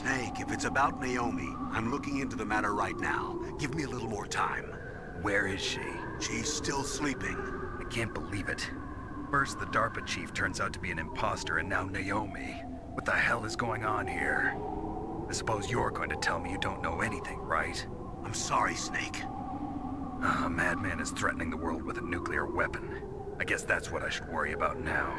Snake, if it's about Naomi, I'm looking into the matter right now. Give me a little more time. Where is she? She's still sleeping. I can't believe it. First, the DARPA chief turns out to be an imposter, and now Naomi. What the hell is going on here? I suppose you're going to tell me you don't know anything, right? I'm sorry, Snake. A madman is threatening the world with a nuclear weapon. I guess that's what I should worry about now.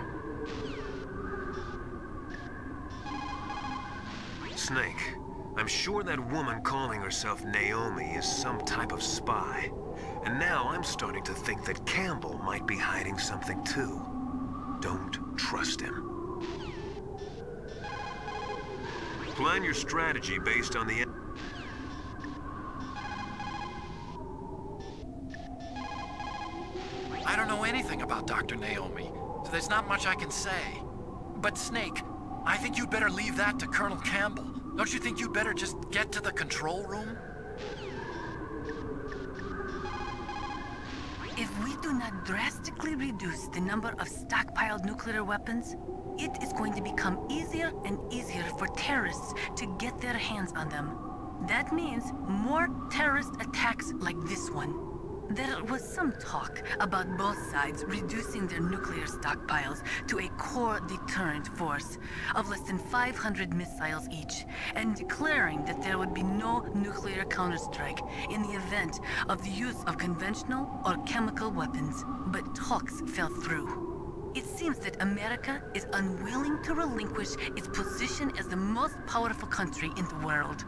Snake, I'm sure that woman calling herself Naomi is some type of spy. And now I'm starting to think that Campbell might be hiding something too. Don't trust him. Plan your strategy based on the... I don't know anything about Dr. Naomi, so there's not much I can say. But Snake, I think you'd better leave that to Colonel Campbell. Don't you think you'd better just get to the control room? If we do not drastically reduce the number of stockpiled nuclear weapons, it is going to become easier and easier for terrorists to get their hands on them. That means more terrorist attacks like this one. There was some talk about both sides reducing their nuclear stockpiles to a core deterrent force of less than 500 missiles each, and declaring that there would be no nuclear counterstrike in the event of the use of conventional or chemical weapons. But talks fell through. It seems that America is unwilling to relinquish its position as the most powerful country in the world.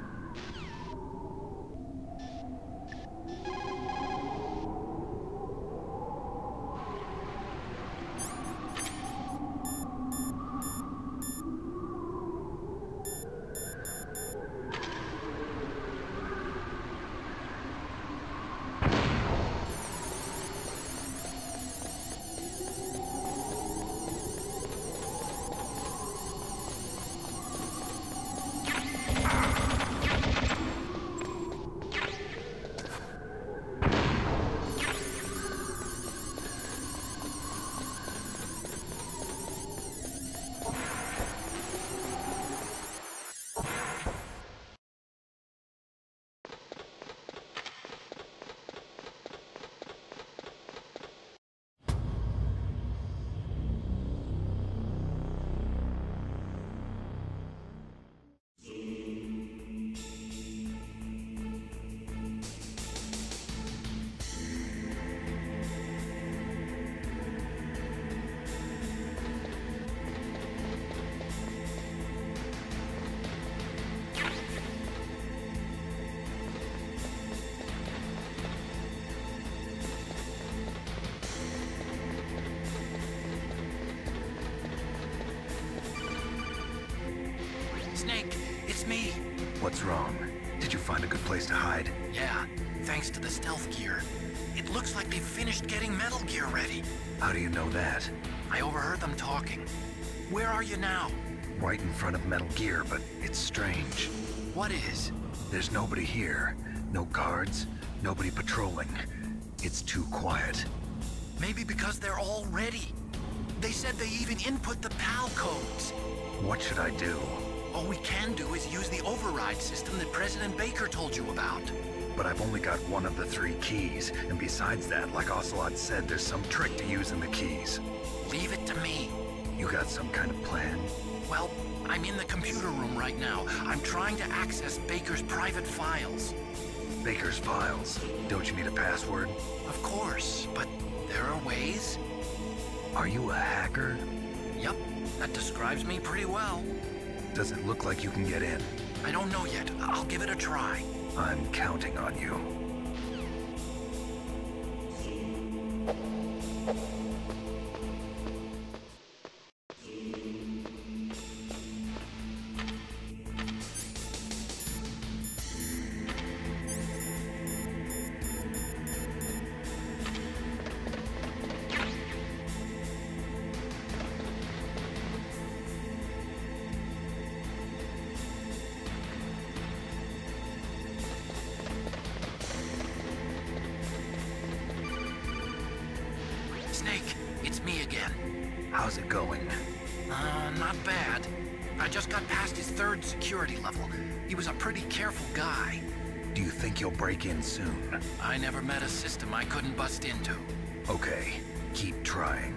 Snake, it's me. What's wrong? Did you find a good place to hide? Yeah, thanks to the stealth gear. It looks like they've finished getting Metal Gear ready. How do you know that? I overheard them talking. Where are you now? Right in front of Metal Gear, but it's strange. What is? There's nobody here. No guards, nobody patrolling. It's too quiet. Maybe because they're all ready. They said they even input the PAL codes. What should I do? All we can do is use the override system that President Baker told you about. But I've only got one of the 3 keys, and besides that, like Ocelot said, there's some trick to using the keys. Leave it to me. You got some kind of plan? Well, I'm in the computer room right now. I'm trying to access Baker's private files. Baker's files? Don't you need a password? Of course, but there are ways. Are you a hacker? Yep, that describes me pretty well. Does it look like you can get in? I don't know yet. I'll give it a try. I'm counting on you. Snake, it's me again. How's it going? Not bad. I just got past his 3rd security level. He was a pretty careful guy. Do you think you'll break in soon? I never met a system I couldn't bust into. Okay, keep trying.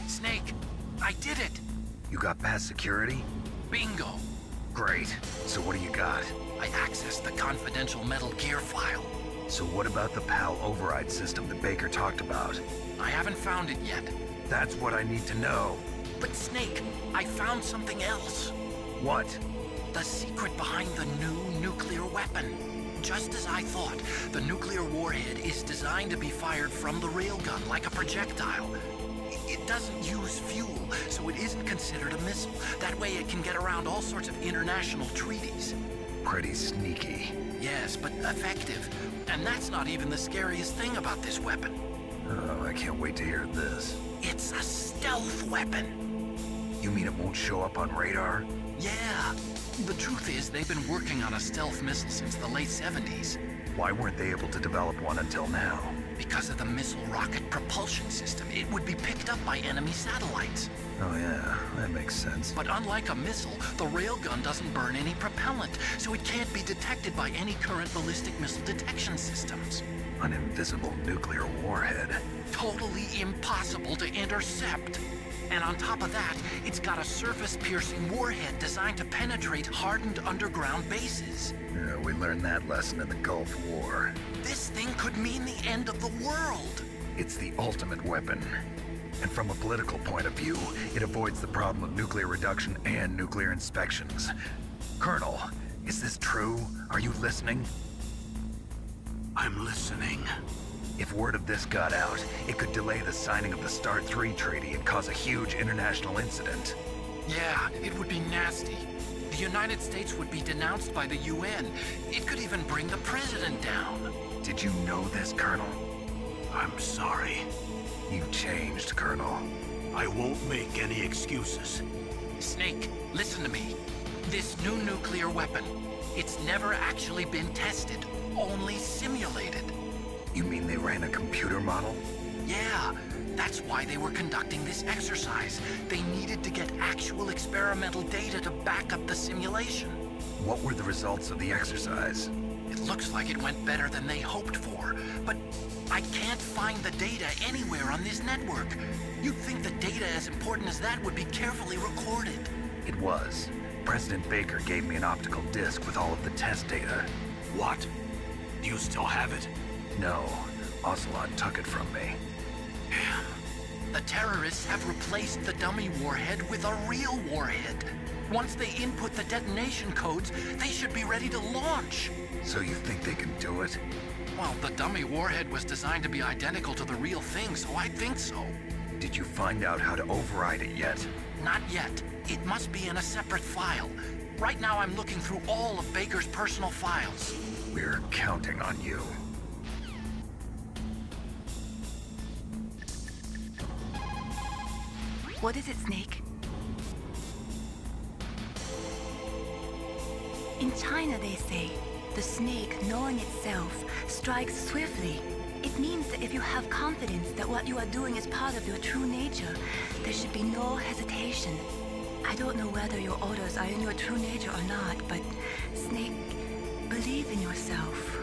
Snake, I did it! You got past security? Bingo! Great. So what do you got? I accessed the confidential Metal Gear file. So what about the PAL override system that Baker talked about? I haven't found it yet. That's what I need to know. But Snake, I found something else. What? The secret behind the new nuclear weapon. Just as I thought, the nuclear warhead is designed to be fired from the railgun like a projectile. It doesn't use fuel, so it isn't considered a missile. That way it can get around all sorts of international treaties. Pretty sneaky. Yes, but effective. And that's not even the scariest thing about this weapon. Oh, I can't wait to hear this. It's a stealth weapon. You mean it won't show up on radar? Yeah. The truth is, they've been working on a stealth missile since the late 70s. Why weren't they able to develop one until now? Because of the missile rocket propulsion system, it would be picked up by enemy satellites. Oh yeah, that makes sense. But unlike a missile, the railgun doesn't burn any propellant, so it can't be detected by any current ballistic missile detection systems. An invisible nuclear warhead. Totally impossible to intercept. And on top of that, it's got a surface-piercing warhead designed to penetrate hardened underground bases. Yeah, we learned that lesson in the Gulf War. This thing could mean the end of the world. It's the ultimate weapon. And from a political point of view, it avoids the problem of nuclear reduction and nuclear inspections. Colonel, is this true? Are you listening? I'm listening. If word of this got out, it could delay the signing of the START 3 treaty and cause a huge international incident. Yeah, it would be nasty. The United States would be denounced by the UN. It could even bring the president down. Did you know this, Colonel? I'm sorry. You've changed, Colonel. I won't make any excuses. Snake, listen to me. This new nuclear weapon, it's never actually been tested, only simulated. You mean they ran a computer model? Yeah, That's why they were conducting this exercise. They needed to get actual experimental data to back up the simulation. What were the results of the exercise? It looks like it went better than they hoped for, but I can't find the data anywhere on this network. You'd think the data as important as that would be carefully recorded. It was. President Baker gave me an optical disc with all of the test data. What? Do you still have it? No, Ocelot took it from me. The terrorists have replaced the dummy warhead with a real warhead. Once they input the detonation codes, they should be ready to launch. So you think they can do it? Well, the dummy warhead was designed to be identical to the real thing, so I think so. Did you find out how to override it yet? Not yet. It must be in a separate file. Right now I'm looking through all of Baker's personal files. We're counting on you. What is it, Snake? In China, they say, the snake, knowing itself, strikes swiftly. It means that if you have confidence that what you are doing is part of your true nature, there should be no hesitation. I don't know whether your orders are in your true nature or not, but, Snake, believe in yourself.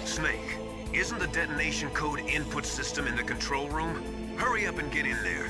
Snake, isn't the detonation code input system in the control room? Hurry up and get in there.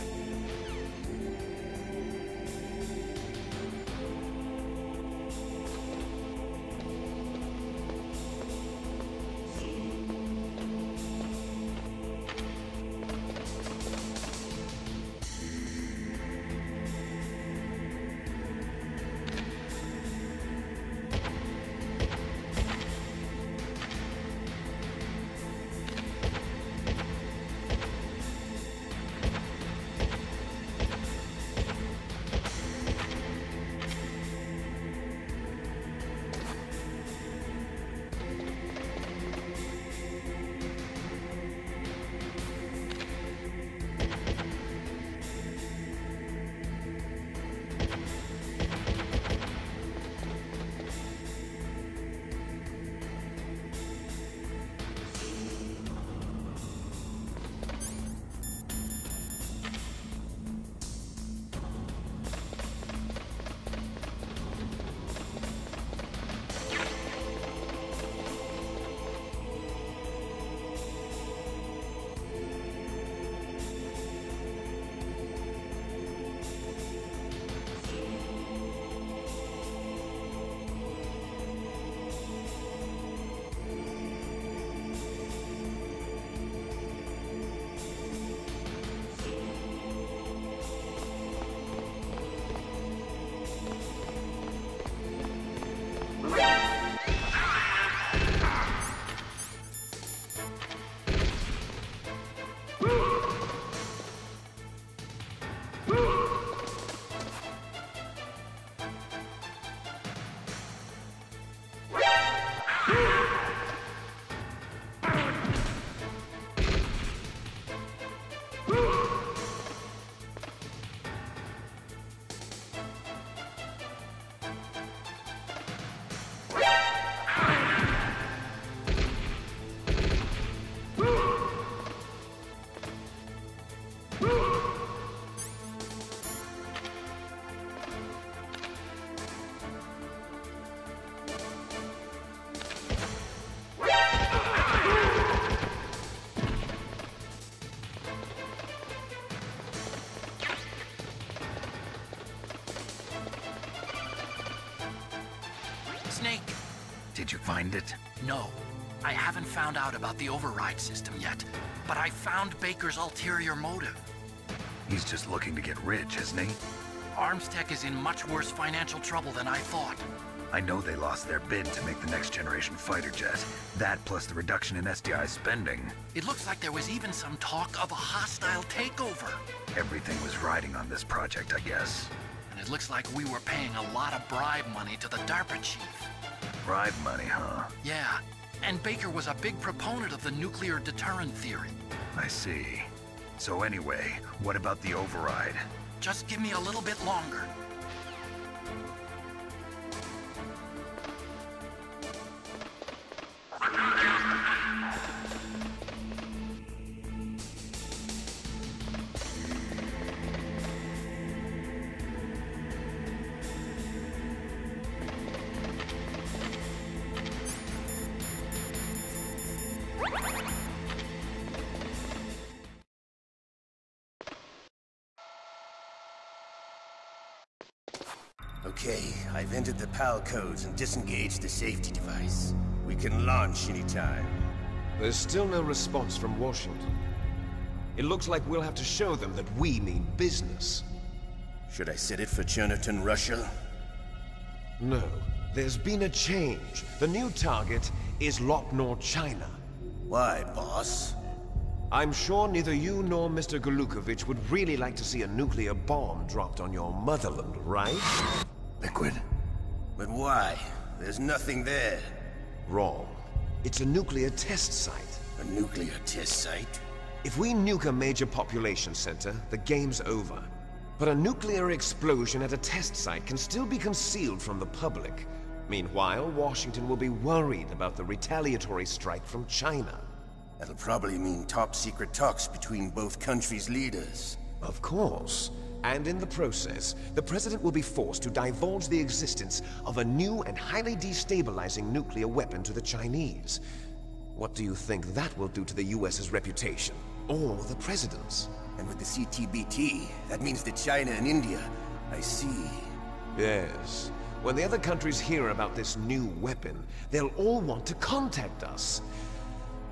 Snake. Did you find it? No. I haven't found out about the override system yet, but I found Baker's ulterior motive. He's just looking to get rich, isn't he? Armstech is in much worse financial trouble than I thought. I know they lost their bid to make the next generation fighter jet. That plus the reduction in SDI spending. It looks like there was even some talk of a hostile takeover. Everything was riding on this project, I guess. And it looks like we were paying a lot of bribe money to the DARPA chief. Bribe money, huh? Yeah. And Baker was a big proponent of the nuclear deterrent theory. I see. So anyway, what about the override? Just give me a little bit longer. Okay, I've entered the PAL codes and disengaged the safety device. We can launch anytime. There's still no response from Washington. It looks like we'll have to show them that we mean business. Should I set it for Cherniton, Russia? No. There's been a change. The new target is Locknor, China. Why, boss? I'm sure neither you nor Mr. Golukovich would really like to see a nuclear bomb dropped on your motherland, right? Liquid. But why? There's nothing there. Wrong. It's a nuclear test site. A nuclear test site? If we nuke a major population center, the game's over. But a nuclear explosion at a test site can still be concealed from the public. Meanwhile, Washington will be worried about the retaliatory strike from China. That'll probably mean top-secret talks between both countries' leaders. Of course. And in the process, the President will be forced to divulge the existence of a new and highly destabilizing nuclear weapon to the Chinese. What do you think that will do to the US's reputation? Or the President's? And with the CTBT, that means that China and India. I see. Yes. When the other countries hear about this new weapon, they'll all want to contact us.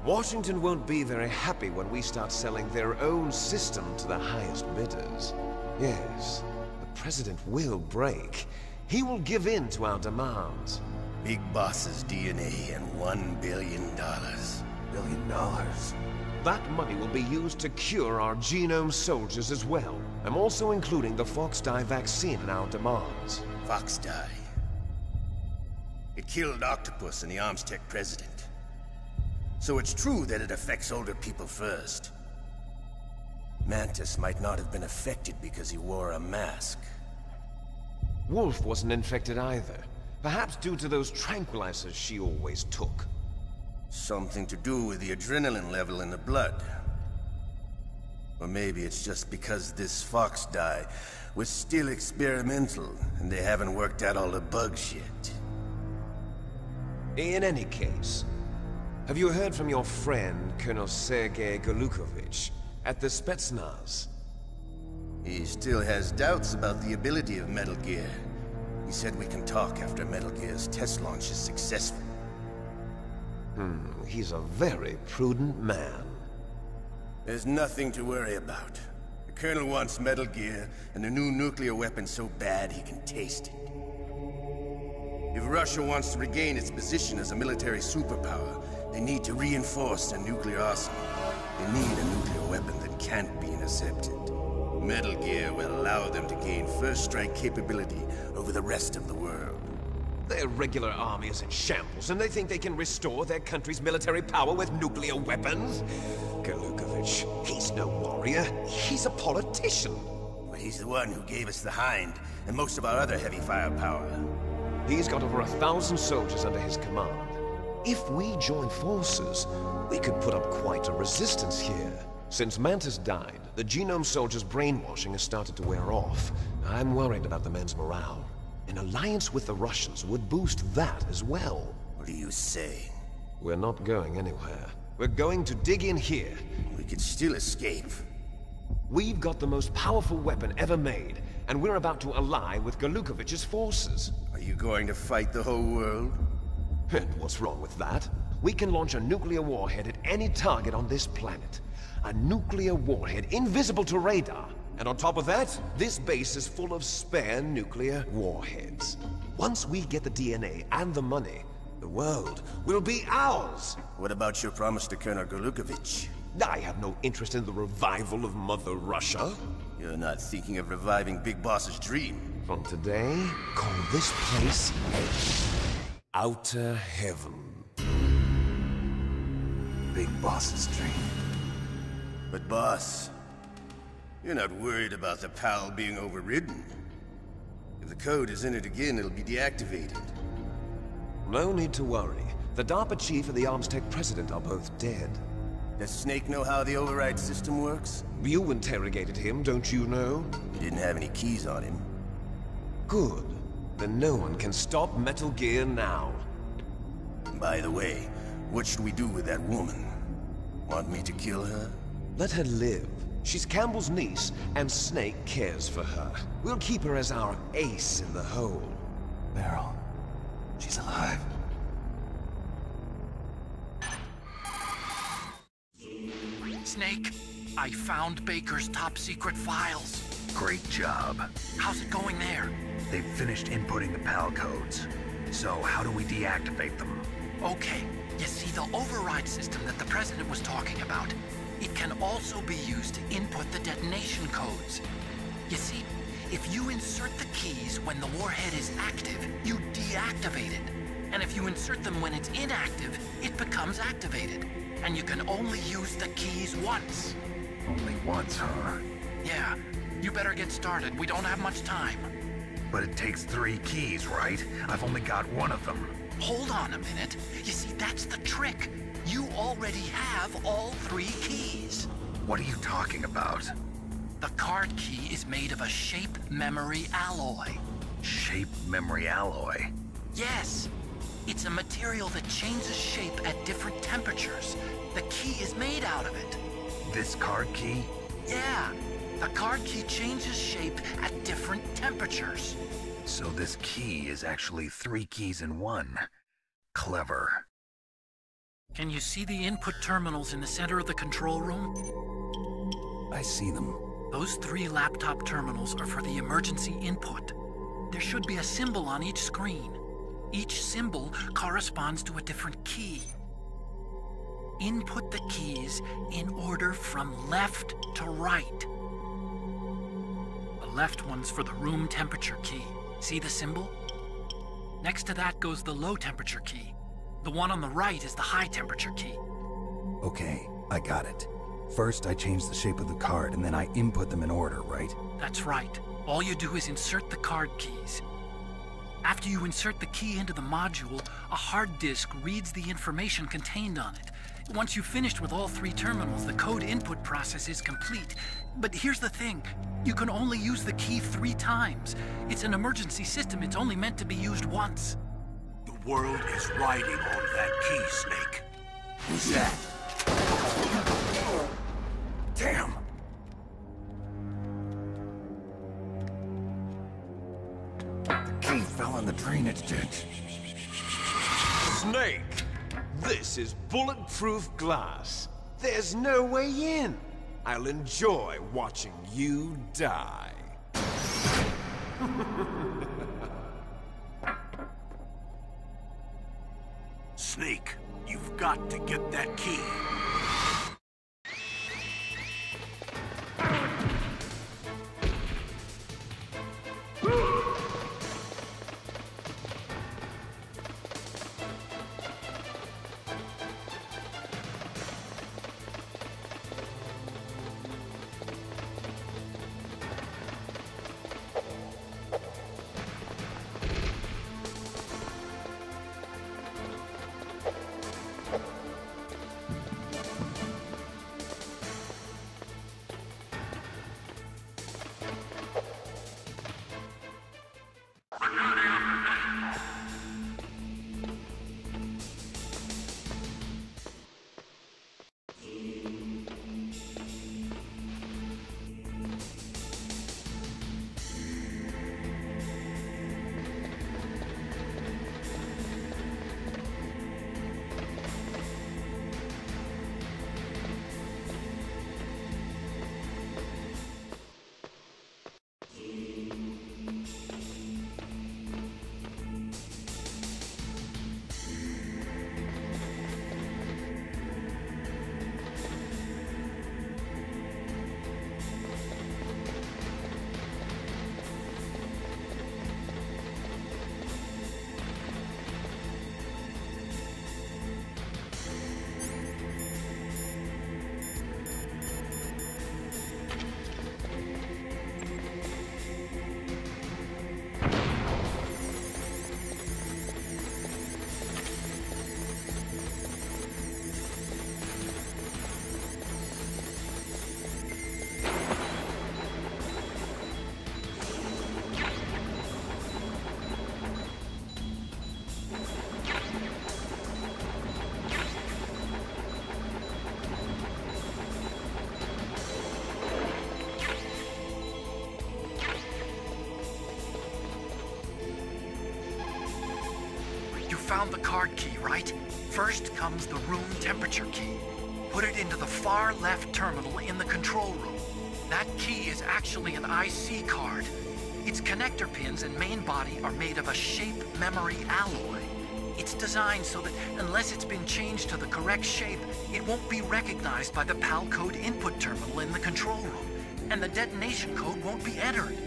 Washington won't be very happy when we start selling their own system to the highest bidders. Yes, the President will break. He will give in to our demands. Big Boss's DNA and $1 billion. $1 billion? That money will be used to cure our genome soldiers as well. I'm also including the Fox dye vaccine in our demands. Fox dye? It killed Octopus and the Armstech president. So it's true that it affects older people first. Mantis might not have been affected because he wore a mask. Wolf wasn't infected either. Perhaps due to those tranquilizers she always took. Something to do with the adrenaline level in the blood. Or maybe it's just because this Fox dye was still experimental and they haven't worked out all the bugs yet. In any case, have you heard from your friend, Colonel Sergei Golukovich, at the Spetsnaz? He still has doubts about the ability of Metal Gear. He said we can talk after Metal Gear's test launch is successful. He's a very prudent man. There's nothing to worry about. The Colonel wants Metal Gear and a new nuclear weapon so bad he can taste it. If Russia wants to regain its position as a military superpower, they need to reinforce their nuclear arsenal. They need a nuclear weapon that can't be intercepted. Metal Gear will allow them to gain first strike capability over the rest of the world. Their regular army is in shambles, and they think they can restore their country's military power with nuclear weapons? Golukovich, he's no warrior. He's a politician. But he's the one who gave us the Hind and most of our other heavy firepower. He's got over 1,000 soldiers under his command. If we join forces, we could put up quite a resistance here. Since Mantis died, the genome soldiers' brainwashing has started to wear off. I'm worried about the men's morale. An alliance with the Russians would boost that as well. What do you say? We're not going anywhere. We're going to dig in here. We could still escape. We've got the most powerful weapon ever made, and we're about to ally with Golukovich's forces. Are you going to fight the whole world? And what's wrong with that? We can launch a nuclear warhead at any target on this planet. A nuclear warhead invisible to radar. And on top of that, this base is full of spare nuclear warheads. Once we get the DNA and the money, the world will be ours! What about your promise to Colonel Golukovich? I have no interest in the revival of Mother Russia. You're not thinking of reviving Big Boss's dream. From today, call this place Outer Heaven. Big Boss's dream. But boss, you're not worried about the PAL being overridden. If the code is entered again, it'll be deactivated. No need to worry. The DARPA chief and the Armstech president are both dead. Does Snake know how the override system works? You interrogated him, don't you know? He didn't have any keys on him. Good. Then no one can stop Metal Gear now. By the way, what should we do with that woman? Want me to kill her? Let her live. She's Campbell's niece, and Snake cares for her. We'll keep her as our ace in the hole. Meryl, she's alive. Snake, I found Baker's top-secret files. Great job. How's it going there? They've finished inputting the PAL codes. So how do we deactivate them? Okay, you see the override system that the President was talking about? It can also be used to input the detonation codes. You see, if you insert the keys when the warhead is active, you deactivate it. And if you insert them when it's inactive, it becomes activated. And you can only use the keys once. Only once, huh? Yeah, you better get started. We don't have much time. But it takes 3 keys, right? I've only got 1 of them. Hold on a minute. You see, that's the trick. You already have all 3 keys. What are you talking about? The card key is made of a shape memory alloy. Shape memory alloy? Yes. It's a material that changes shape at different temperatures. The key is made out of it. This card key? Yeah. The card key changes shape at different temperatures. So this key is actually 3 keys in 1. Clever. Can you see the input terminals in the center of the control room? I see them. Those 3 laptop terminals are for the emergency input. There should be a symbol on each screen. Each symbol corresponds to a different key. Input the keys in order from left to right. The left one's for the room temperature key. See the symbol? Next to that goes the low temperature key. The one on the right is the high temperature key. Okay, I got it. First, I change the shape of the card, and then I input them in order, right? That's right. All you do is insert the card keys. After you insert the key into the module, a hard disk reads the information contained on it. Once you've finished with all 3 terminals, the code input process is complete. But here's the thing. You can only use the key 3 times. It's an emergency system. It's only meant to be used once. The world is riding on that key, Snake. Who's that? Damn! The key fell in the drainage ditch. Snake! This is bulletproof glass. There's no way in. I'll enjoy watching you die. Snake, you've got to get that key. found the card key, right? First comes the room temperature key. Put it into the far left terminal in the control room. That key is actually an IC card. Its connector pins and main body are made of a shape memory alloy. It's designed so that unless it's been changed to the correct shape, it won't be recognized by the PAL code input terminal in the control room, and the detonation code won't be entered.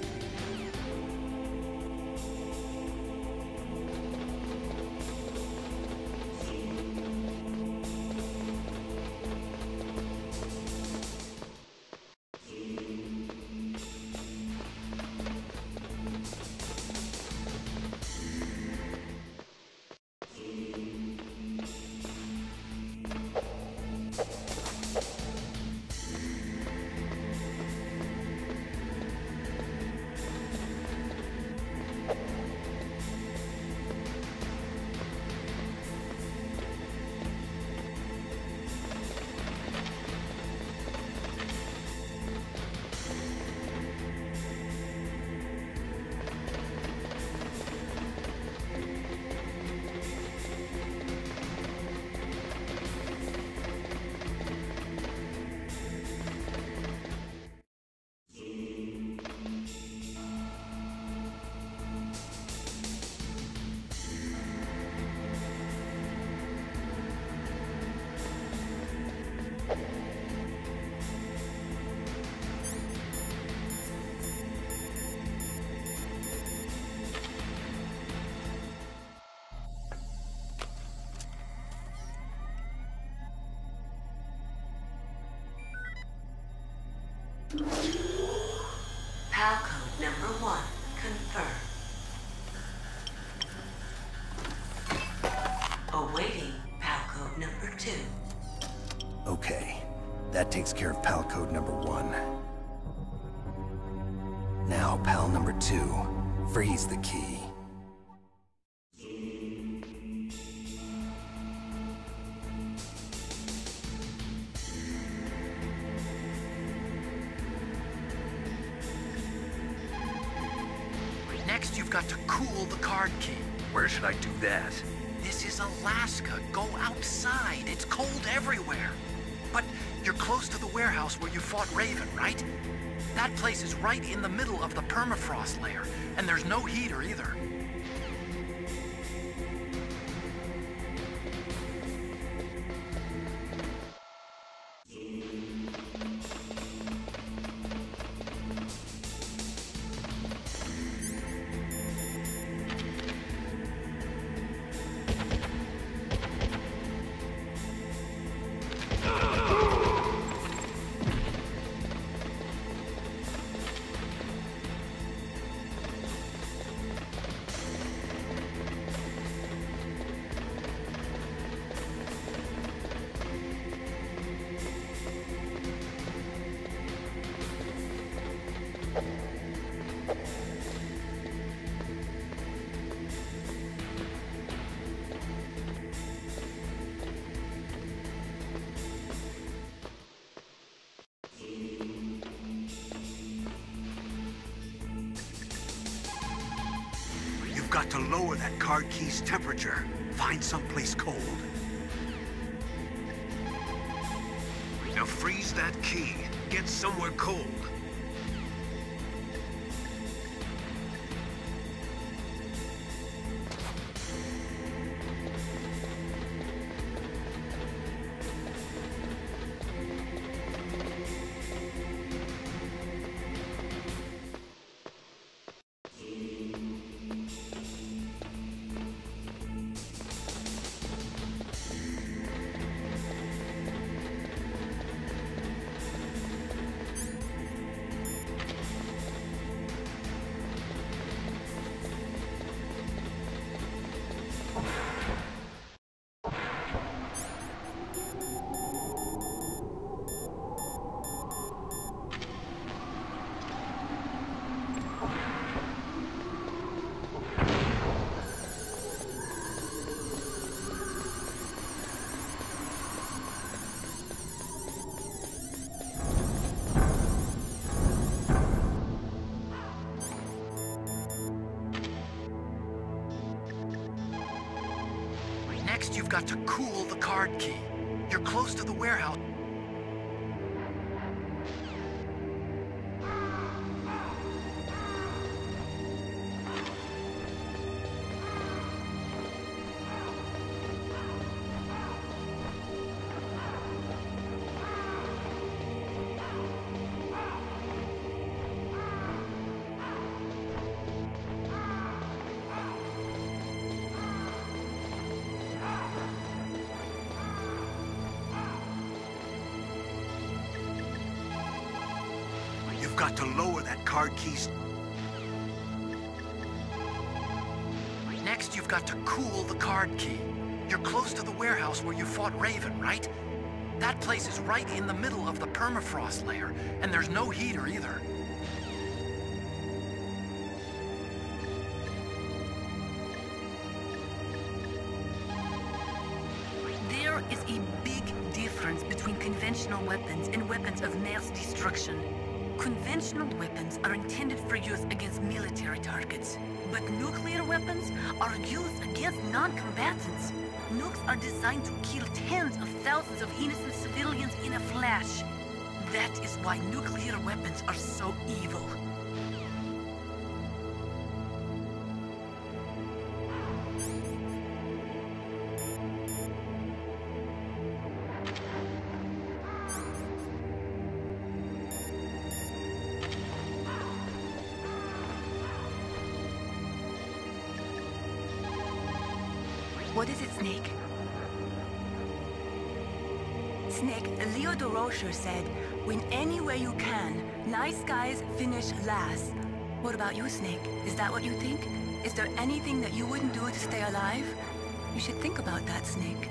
PAL code number 1, confirmed. Awaiting PAL code number 2. Okay, that takes care of PAL code number 1. Now, PAL number 2, freeze the key. Next, you've got to cool the card key. Where should I do that? This is Alaska. Go outside. It's cold everywhere. But you're close to the warehouse where you fought Raven, right? That place is right in the middle of the permafrost layer, and there's no heater either. You've got to lower that card key's temperature. Find someplace cold. Now freeze that key. Get somewhere cold. Next, you've got to cool the card key. You're close to the warehouse. You've got to lower that card key. Next, you've got to cool the card key. You're close to the warehouse where you fought Raven, right? That place is right in the middle of the permafrost layer, and there's no heater either. There is a big difference between conventional weapons and weapons of mass destruction. Conventional weapons are intended for use against military targets, but nuclear weapons are used against non-combatants. Nukes are designed to kill tens of thousands of innocent civilians in a flash. That is why nuclear weapons are so evil. What is it, Snake? Snake, Leo de Rocher said, win any way you can. Nice guys finish last. What about you, Snake? Is that what you think? Is there anything that you wouldn't do to stay alive? You should think about that, Snake.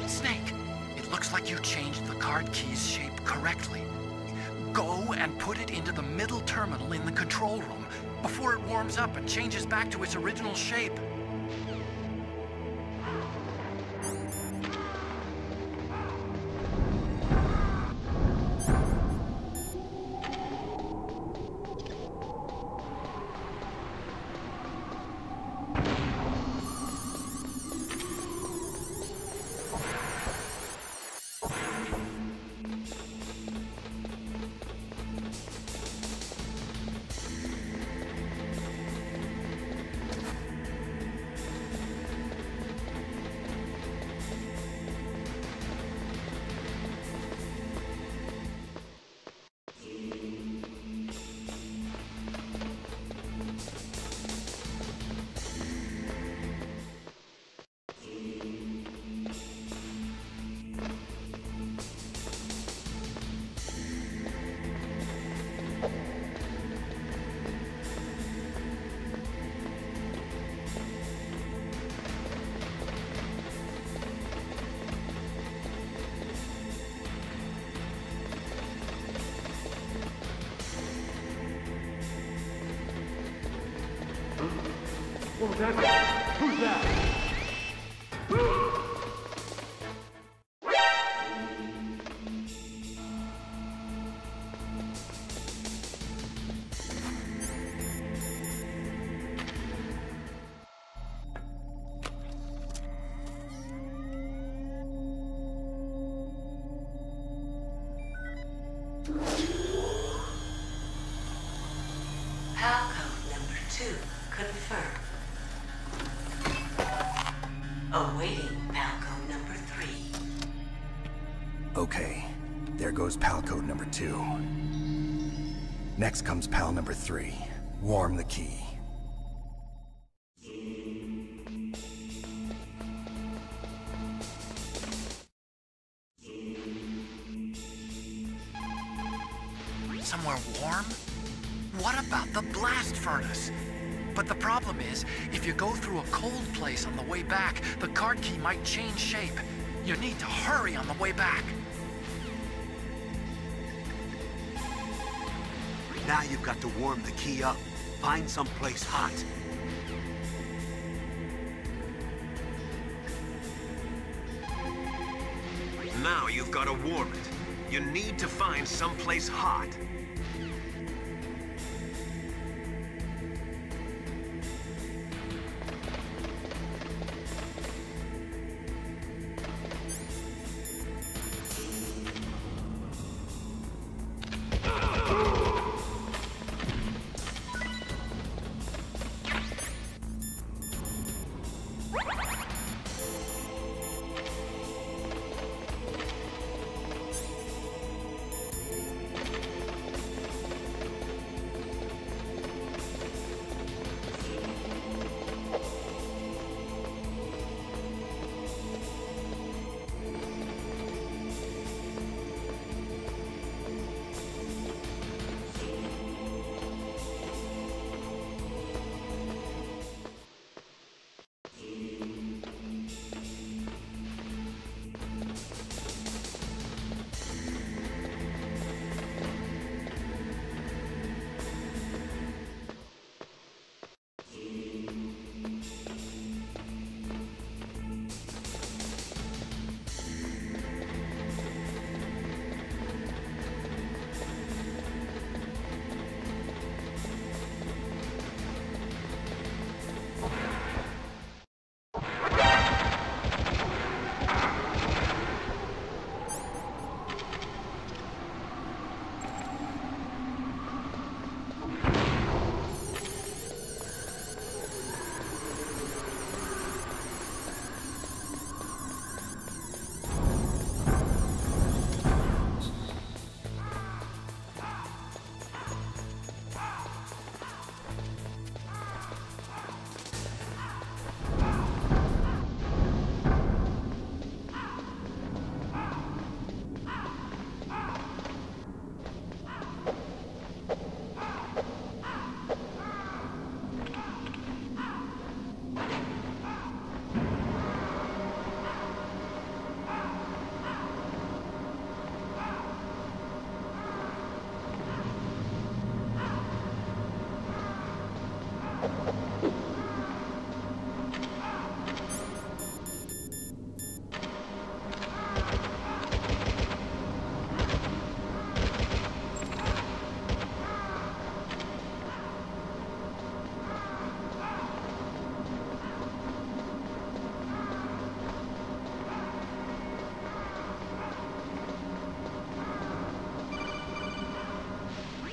Snake, it looks like you changed the card key's shape correctly. Go and put it into the middle terminal in the control room before it warms up and changes back to its original shape. What was that? Who's that? Palcode number 2 confirmed. Awaiting Palcode number 3. Okay, there goes pal code number 2. Next comes pal number 3. Warm the key. Somewhere warm? What about the blast furnace? But the problem is, if you go through a cold place on the way back, the card key might change shape. You need to hurry on the way back. Now you've got to warm the key up. Find someplace hot. Now you've got to warm it. You need to find someplace hot.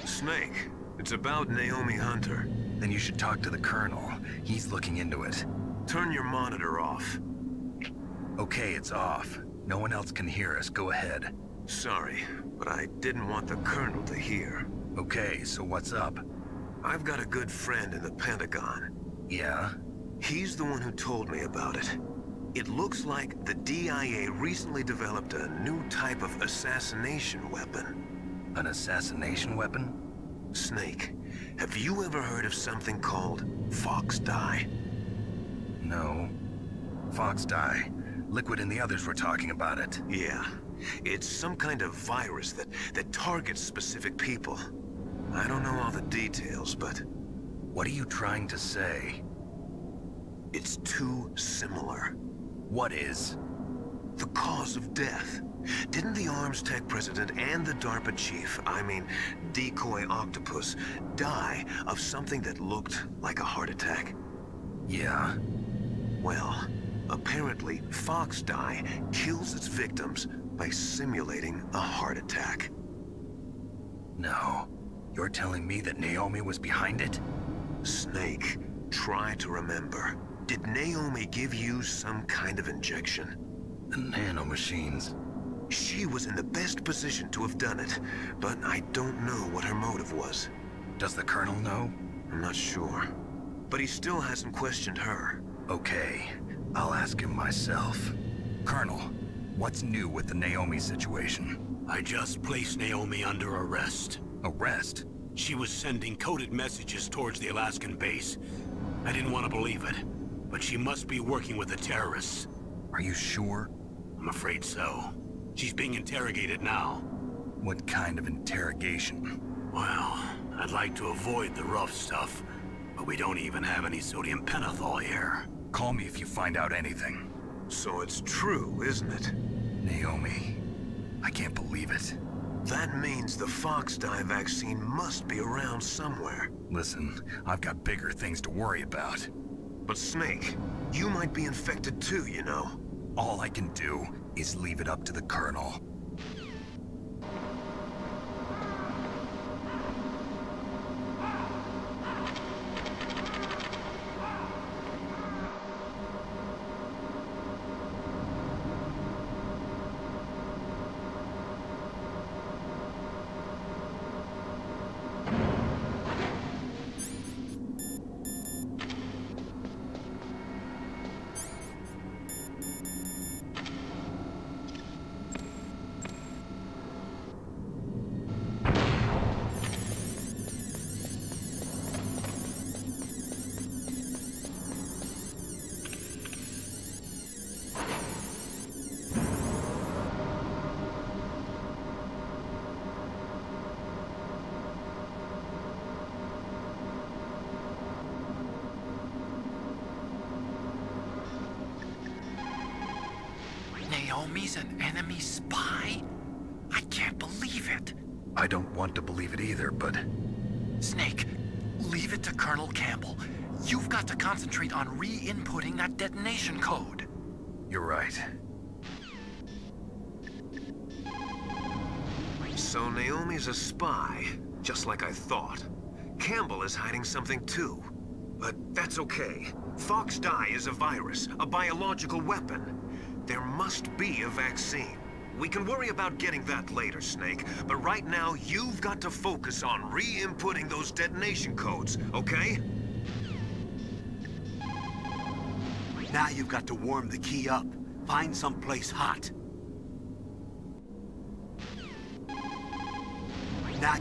Snake, it's about Naomi Hunter. Then you should talk to the Colonel. He's looking into it. Turn your monitor off. Okay, it's off. No one else can hear us. Go ahead. Sorry, but I didn't want the Colonel to hear. Okay, so what's up? I've got a good friend in the Pentagon. Yeah? He's the one who told me about it. It looks like the DIA recently developed a new type of assassination weapon. An assassination weapon? Snake, have you ever heard of something called Fox Dye? No. Fox Dye. Liquid and the others were talking about it. Yeah. It's some kind of virus that targets specific people. I don't know all the details, but... What are you trying to say? It's too similar. What is? The cause of death. Didn't the Arms Tech president and the DARPA chief, I mean, DuQey Octopus, die of something that looked like a heart attack? Yeah. Well, apparently Fox Dye kills its victims by simulating a heart attack. No. You're telling me that Naomi was behind it? Snake, try to remember. Did Naomi give you some kind of injection? The nanomachines. She was in the best position to have done it, but I don't know what her motive was. Does the Colonel know? I'm not sure. But he still hasn't questioned her. Okay, I'll ask him myself. Colonel, what's new with the Naomi situation? I just placed Naomi under arrest. Arrest? She was sending coded messages towards the Alaskan base. I didn't want to believe it, but she must be working with the terrorists. Are you sure? I'm afraid so. She's being interrogated now. What kind of interrogation? Well, I'd like to avoid the rough stuff, but we don't even have any sodium pentothal here. Call me if you find out anything. So it's true, isn't it? Naomi, I can't believe it. That means the Fox dye vaccine must be around somewhere. Listen, I've got bigger things to worry about. But Snake, you might be infected too, you know. All I can do is leave it up to the Colonel. Naomi's an enemy spy? I can't believe it. I don't want to believe it either, but... Snake, leave it to Colonel Campbell. You've got to concentrate on re-inputting that detonation code. You're right. So Naomi's a spy, just like I thought. Campbell is hiding something too. But that's okay. Fox dye is a virus, a biological weapon. There must be a vaccine. We can worry about getting that later, Snake, but right now you've got to focus on re-inputting those detonation codes, okay? Now you've got to warm the key up. Find someplace hot. Now...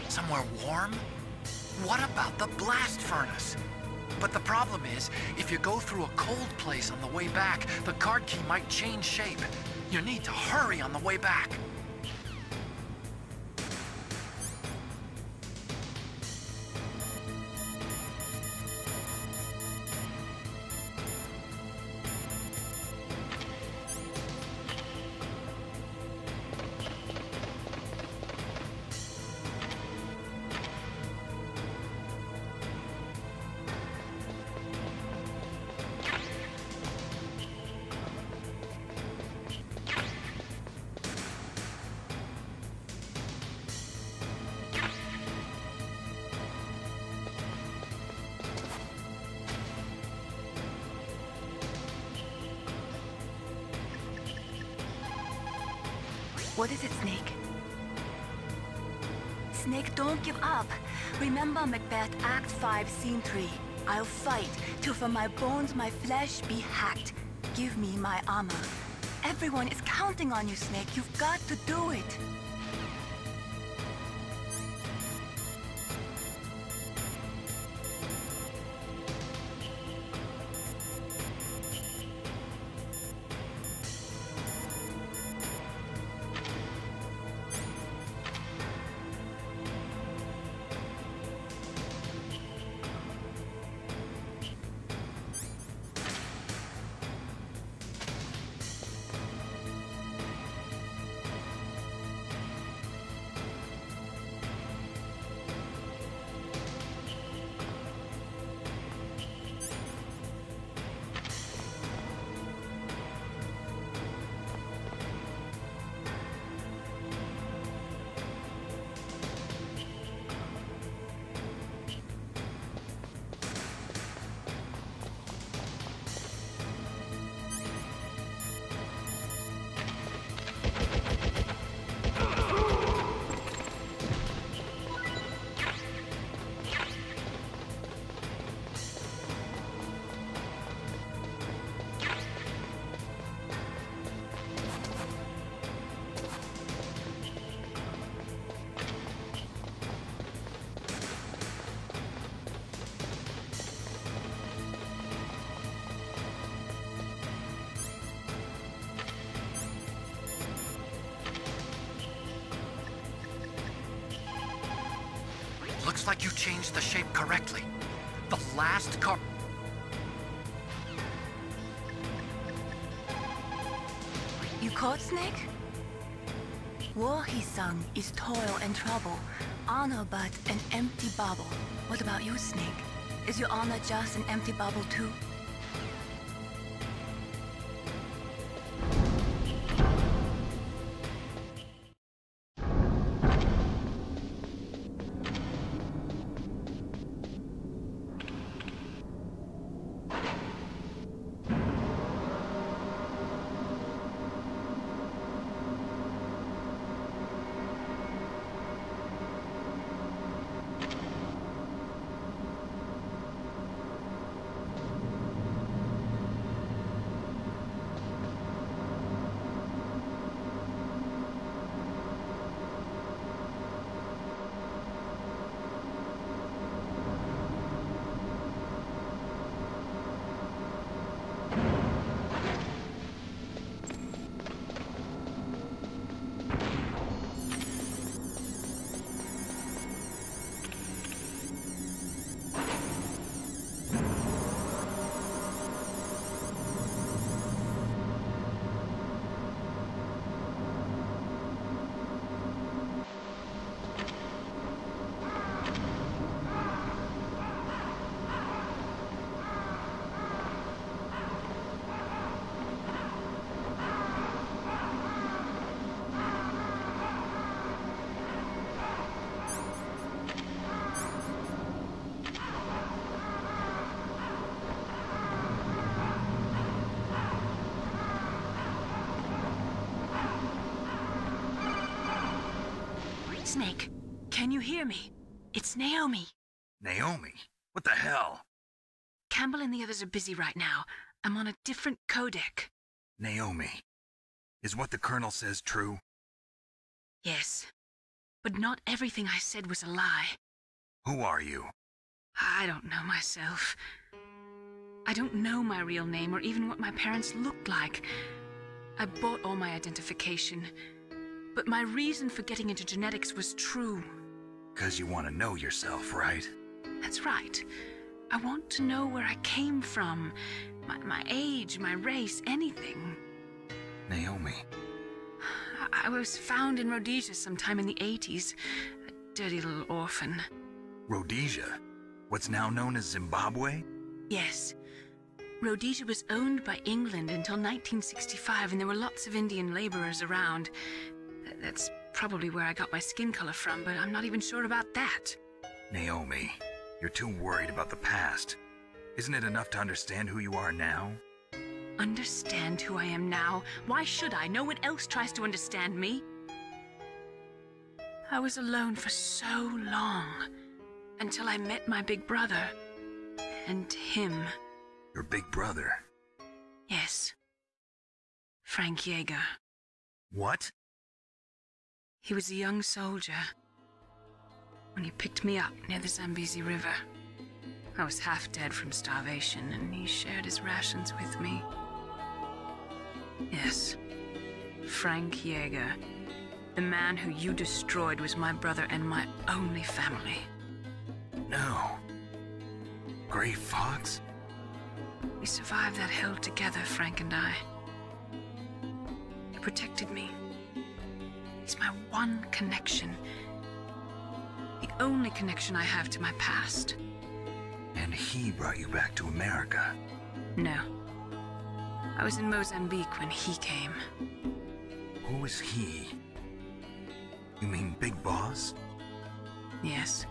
Somewhere warm? What about the blast furnace? But the problem is, if you go through a cold place on the way back, the card key might change shape. You need to hurry on the way back. What is it, Snake? Snake, don't give up. Remember Macbeth Act 5, Scene 3. I'll fight till from my bones my flesh be hacked. Give me my armor. Everyone is counting on you, Snake. You've got to do it. Looks like you changed the shape correctly. The last car... You caught, Snake? War, he sung, is toil and trouble. Honor but an empty bubble. What about you, Snake? Is your honor just an empty bubble too? Snake, can you hear me? It's Naomi. Naomi? What the hell? Campbell and the others are busy right now. I'm on a different codec. Naomi, is what the Colonel says true? Yes, but not everything I said was a lie. Who are you? I don't know myself. I don't know my real name or even what my parents looked like. I bought all my identification. But my reason for getting into genetics was true. 'Cause you want to know yourself, right? That's right. I want to know where I came from. My age, my race, anything. Naomi. I was found in Rhodesia sometime in the 80s. A dirty little orphan. Rhodesia? What's now known as Zimbabwe? Yes. Rhodesia was owned by England until 1965, and there were lots of Indian laborers around. That's probably where I got my skin color from, but I'm not even sure about that. Naomi, you're too worried about the past. Isn't it enough to understand who you are now? Understand who I am now? Why should I? No one else tries to understand me. I was alone for so long, until I met my big brother. And him. Your big brother? Yes. Frank Yeager. What? He was a young soldier when he picked me up near the Zambezi River. I was half dead from starvation, and he shared his rations with me. Yes, Frank Yeager. The man who you destroyed was my brother and my only family. No. Gray Fox? We survived that hell together, Frank and I. He protected me. He's my one connection. The only connection I have to my past. And he brought you back to America? No. I was in Mozambique when he came. Who was he? You mean Big Boss? Yes.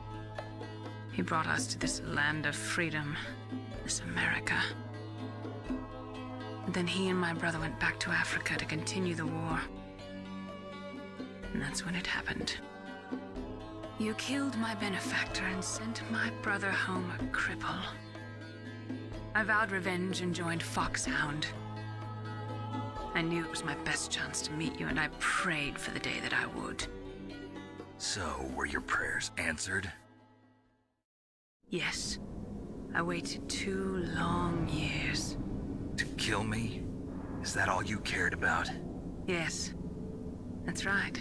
He brought us to this land of freedom, this America. And then he and my brother went back to Africa to continue the war. And that's when it happened. You killed my benefactor and sent my brother home a cripple. I vowed revenge and joined Foxhound. I knew it was my best chance to meet you, and I prayed for the day that I would. So, were your prayers answered? Yes. I waited 2 long years. To kill me? Is that all you cared about? Yes. That's right.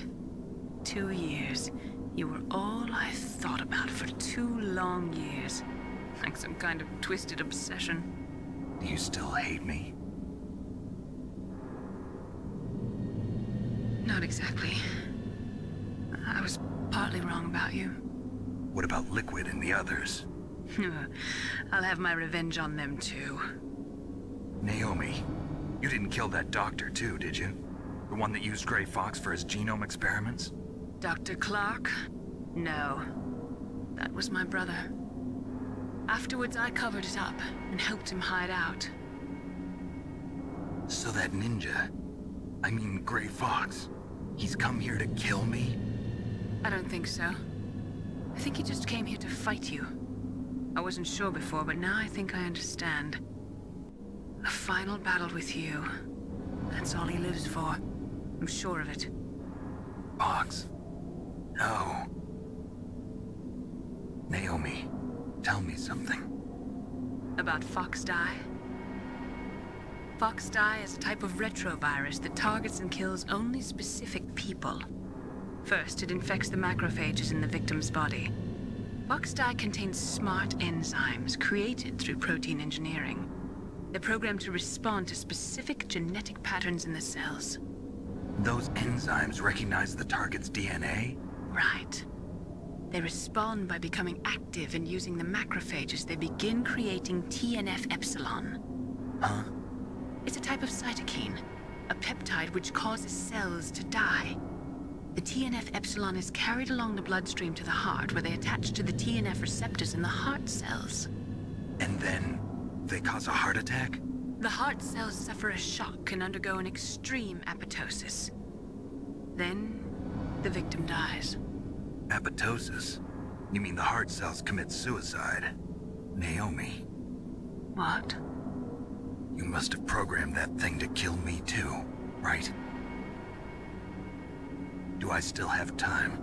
2 years. You were all I thought about for 2 long years. Like some kind of twisted obsession. Do you still hate me? Not exactly. I was partly wrong about you. What about Liquid and the others? I'll have my revenge on them too. Naomi, you didn't kill that doctor too, did you? The one that used Gray Fox for his genome experiments? Dr. Clark? No. That was my brother. Afterwards, I covered it up and helped him hide out. So that ninja, I mean Gray Fox, he's come here to kill me? I don't think so. I think he just came here to fight you. I wasn't sure before, but now I think I understand. A final battle with you. That's all he lives for. I'm sure of it. Fox? No. Naomi, tell me something. About Fox Die? Fox Die is a type of retrovirus that targets and kills only specific people. First, it infects the macrophages in the victim's body. Fox Die contains smart enzymes created through protein engineering. They're programmed to respond to specific genetic patterns in the cells. Those enzymes recognize the target's DNA? Right. They respond by becoming active and using the macrophages. They begin creating TNF-epsilon. Huh? It's a type of cytokine, a peptide which causes cells to die. The TNF-epsilon is carried along the bloodstream to the heart, where they attach to the TNF receptors in the heart cells. And then they cause a heart attack? The heart cells suffer a shock and undergo an extreme apoptosis. Then, the victim dies. Apoptosis? You mean the heart cells commit suicide? Naomi. What? You must have programmed that thing to kill me too, right? Do I still have time?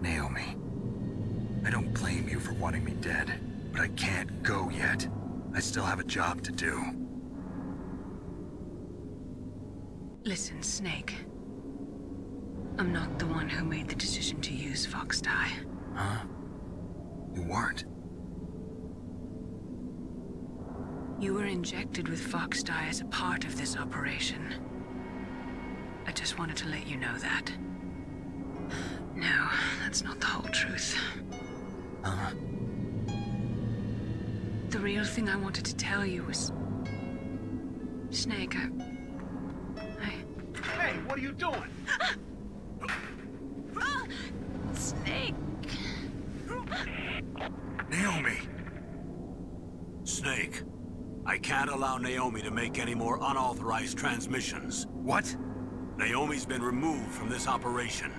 Naomi, I don't blame you for wanting me dead, but I can't go yet. I still have a job to do. Listen, Snake. I'm not the one who made the decision to use Fox Die. Huh? You weren't? You were injected with Fox Die as a part of this operation. I just wanted to let you know that. No, that's not the whole truth. Huh? The real thing I wanted to tell you was... Snake, Hey, what are you doing? Snake! Naomi! Snake, I can't allow Naomi to make any more unauthorized transmissions. What? Naomi's been removed from this operation.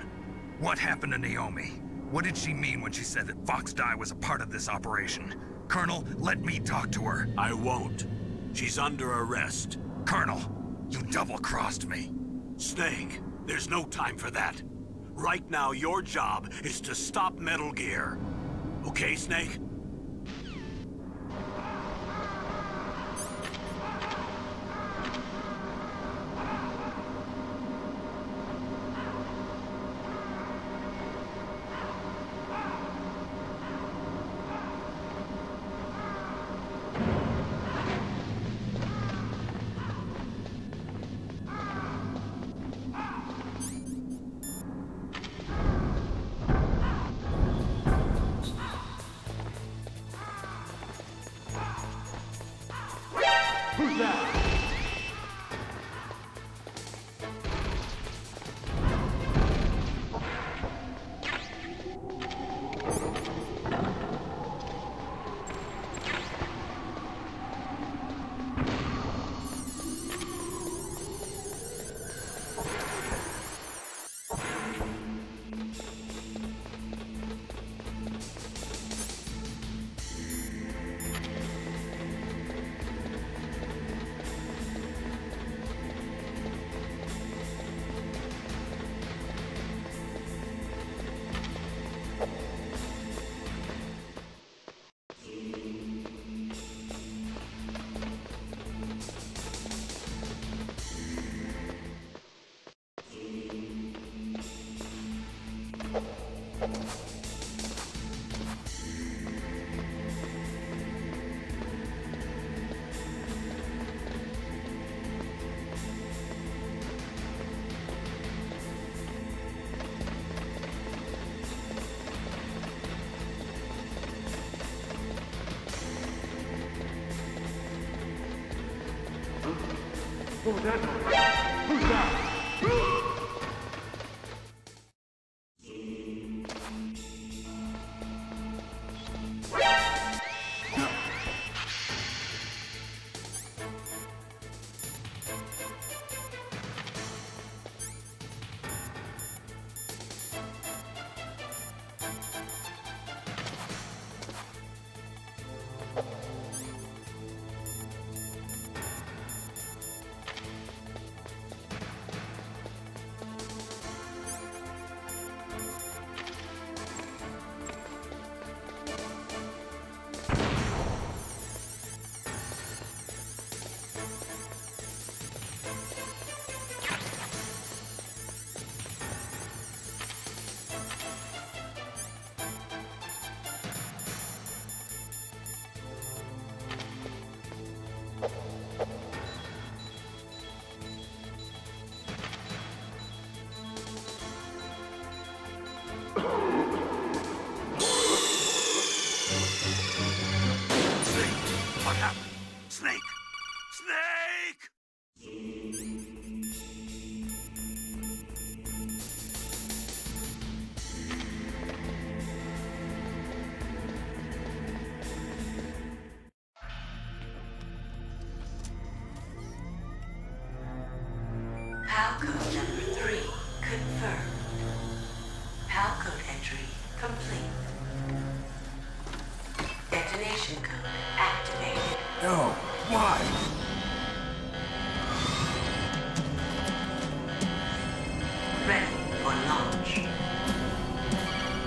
What happened to Naomi? What did she mean when she said that Fox Die was a part of this operation? Colonel, let me talk to her. I won't. She's under arrest. Colonel, you double-crossed me. Snake, there's no time for that. Right now, your job is to stop Metal Gear. Okay, Snake? Who's that? What was that noise? Who's that? What happened? Snake! Snake! PAL code number 3 confirmed. PAL code entry complete. Detonation code activated. No, why? Ready for launch.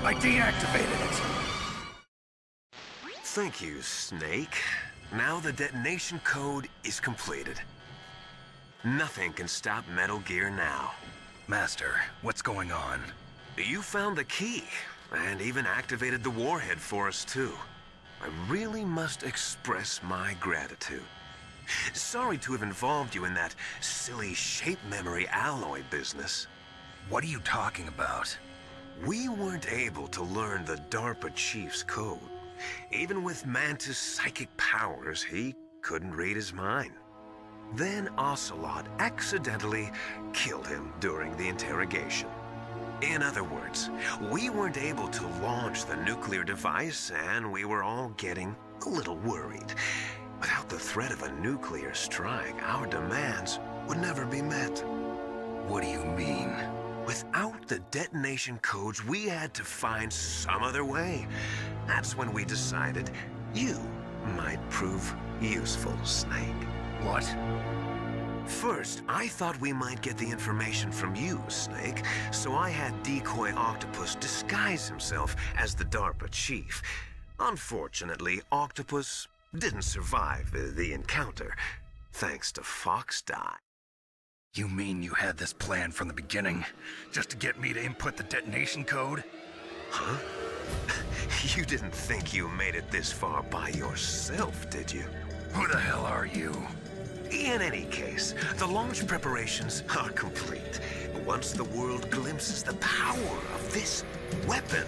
I deactivated it. Thank you, Snake. Now the detonation code is completed. Nothing can stop Metal Gear now. Master, what's going on? You found the key, and even activated the warhead for us, too. I really must express my gratitude. Sorry to have involved you in that silly shape memory alloy business. What are you talking about? We weren't able to learn the DARPA chief's code. Even with Mantis' psychic powers, he couldn't read his mind. Then Ocelot accidentally killed him during the interrogation. In other words, we weren't able to launch the nuclear device, and we were all getting a little worried. Without the threat of a nuclear strike, our demands would never be met. What do you mean? Without the detonation codes, we had to find some other way. That's when we decided you might prove useful, Snake. What? First, I thought we might get the information from you, Snake, so I had DuQey Octopus disguise himself as the DARPA chief. Unfortunately, Octopus didn't survive the encounter, thanks to Fox Die. You mean you had this plan from the beginning, just to get me to input the detonation code? Huh? You didn't think you made it this far by yourself, did you? Who the hell are you? In any case, the launch preparations are complete. Once the world glimpses the power of this weapon,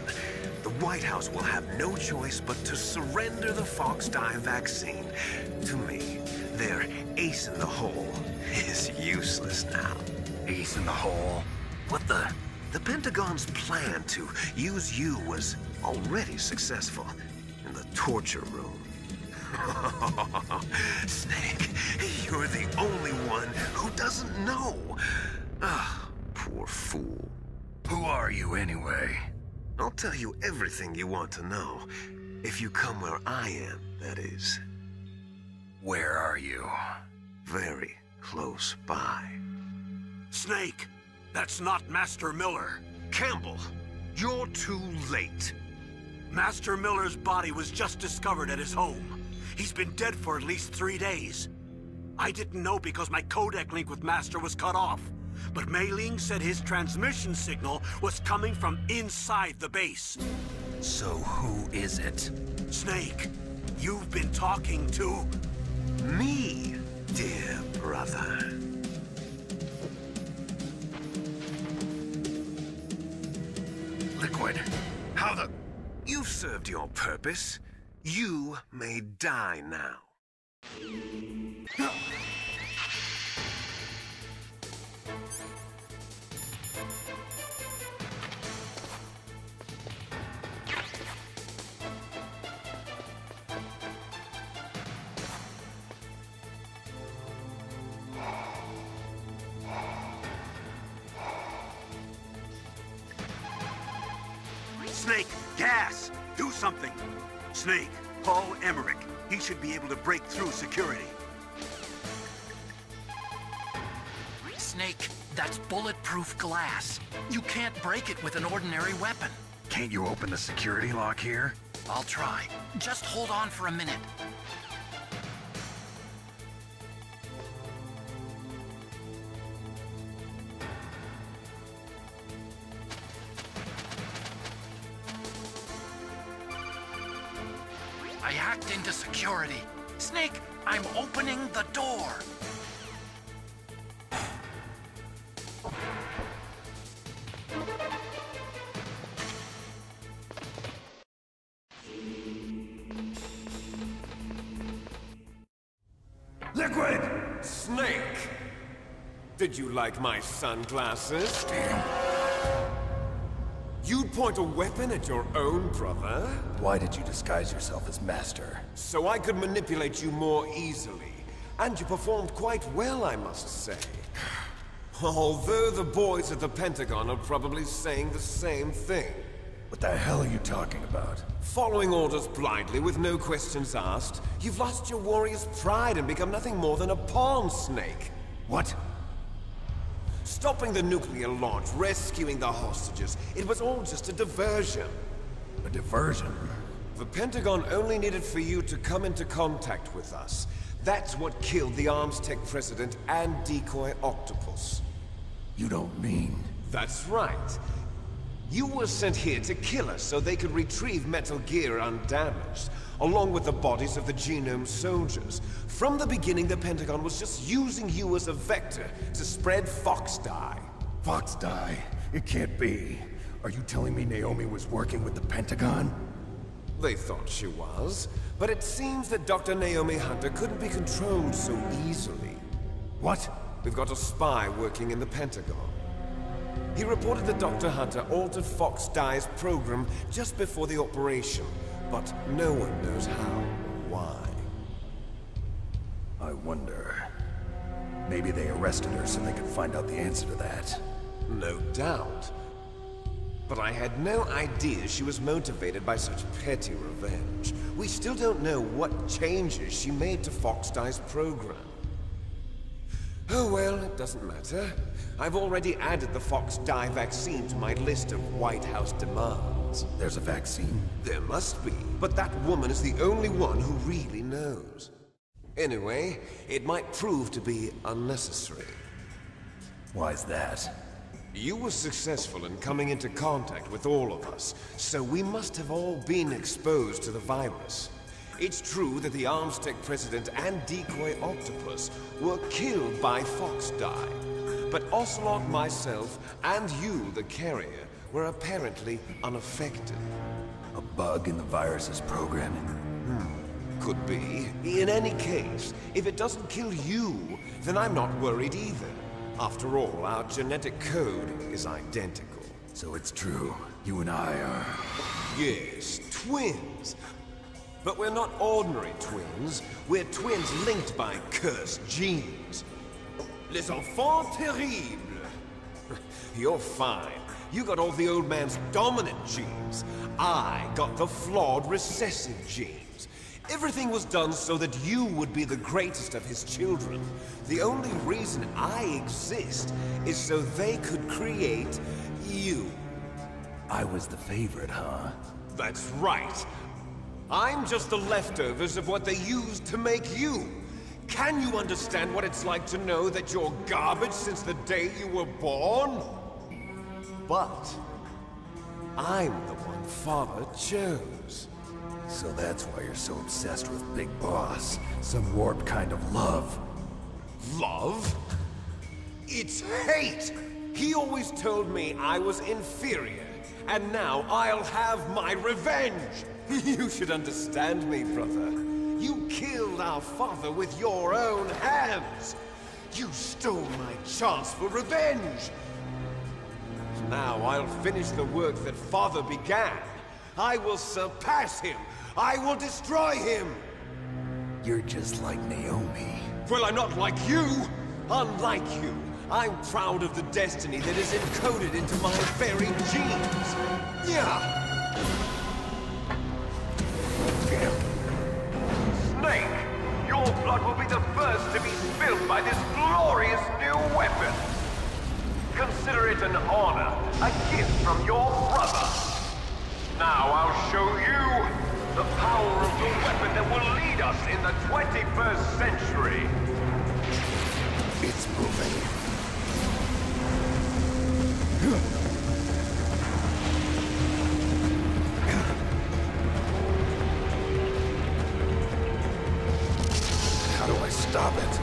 the White House will have no choice but to surrender the Fox Die vaccine. To me, their ace in the hole is useless now. Ace in the hole? What the? The Pentagon's plan to use you was already successful in the torture room. Snake, you're the only one who doesn't know. Ah, poor fool. Who are you anyway? I'll tell you everything you want to know. If you come where I am, that is. Where are you? Very close by. Snake, that's not Master Miller. Campbell, you're too late. Master Miller's body was just discovered at his home. He's been dead for at least 3 days. I didn't know because my codec link with Master was cut off. But Mei Ling said his transmission signal was coming from inside the base. So who is it? Snake, you've been talking to... me, dear brother. Liquid, how the... You've served your purpose. You may die now. Snake, gas! Do something! Snake, call Emmerich. He should be able to break through security. Snake, that's bulletproof glass. You can't break it with an ordinary weapon. Can't you open the security lock here? I'll try. Just hold on for a minute. I hacked into security. Snake, I'm opening the door. Liquid! Snake! Did you like my sunglasses? Damn. You'd point a weapon at your own brother? Why did you disguise yourself as Master? So I could manipulate you more easily. And you performed quite well, I must say. Although the boys at the Pentagon are probably saying the same thing. What the hell are you talking about? Following orders blindly with no questions asked, you've lost your warrior's pride and become nothing more than a pawn, Snake. What? Stopping the nuclear launch, rescuing the hostages, it was all just a diversion. A diversion? The Pentagon only needed for you to come into contact with us. That's what killed the Arms Tech president and DuQey Octopus. You don't mean... That's right. You were sent here to kill us so they could retrieve Metal Gear undamaged, along with the bodies of the Genome soldiers. From the beginning, the Pentagon was just using you as a vector to spread Fox Die. Fox Die? It can't be. Are you telling me Naomi was working with the Pentagon? They thought she was, but it seems that Dr. Naomi Hunter couldn't be controlled so easily. What? We've got a spy working in the Pentagon. He reported that Dr. Hunter altered Fox Die's program just before the operation, but no one knows how or why. I wonder... Maybe they arrested her so they could find out the answer to that. No doubt. But I had no idea she was motivated by such petty revenge. We still don't know what changes she made to Fox Die's program. Oh well, it doesn't matter. I've already added the Fox dye vaccine to my list of White House demands. There's a vaccine? There must be, but that woman is the only one who really knows. Anyway, it might prove to be unnecessary. Why's that? You were successful in coming into contact with all of us, so we must have all been exposed to the virus. It's true that the Armstech President and DuQey Octopus were killed by Fox dye, but Ocelot, myself, and you, the carrier, were apparently unaffected. A bug in the virus's programming? Could be. In any case, if it doesn't kill you, then I'm not worried either. After all, our genetic code is identical. So it's true. You and I are... Yes, twins. But we're not ordinary twins. We're twins linked by cursed genes. Les enfants terribles. You're fine. You got all the old man's dominant genes. I got the flawed recessive genes. Everything was done so that you would be the greatest of his children. The only reason I exist is so they could create you. I was the favorite, huh? That's right. I'm just the leftovers of what they used to make you. Can you understand what it's like to know that you're garbage since the day you were born? But I'm the one Father chose. So that's why you're so obsessed with Big Boss. Some warped kind of love. Love? It's hate! He always told me I was inferior, and now I'll have my revenge! You should understand me, brother. You killed our father with your own hands! You stole my chance for revenge! Now I'll finish the work that Father began. I will surpass him! I will destroy him! You're just like Naomi. Well, I'm not like you! Unlike you, I'm proud of the destiny that is encoded into my very genes! Yeah! Snake! Your blood will be the first to be spilled by this glorious new weapon! Consider it an honor, a gift from your brother! Now I'll show you the power of the weapon that will lead us in the 21st century! It's moving. How do I stop it?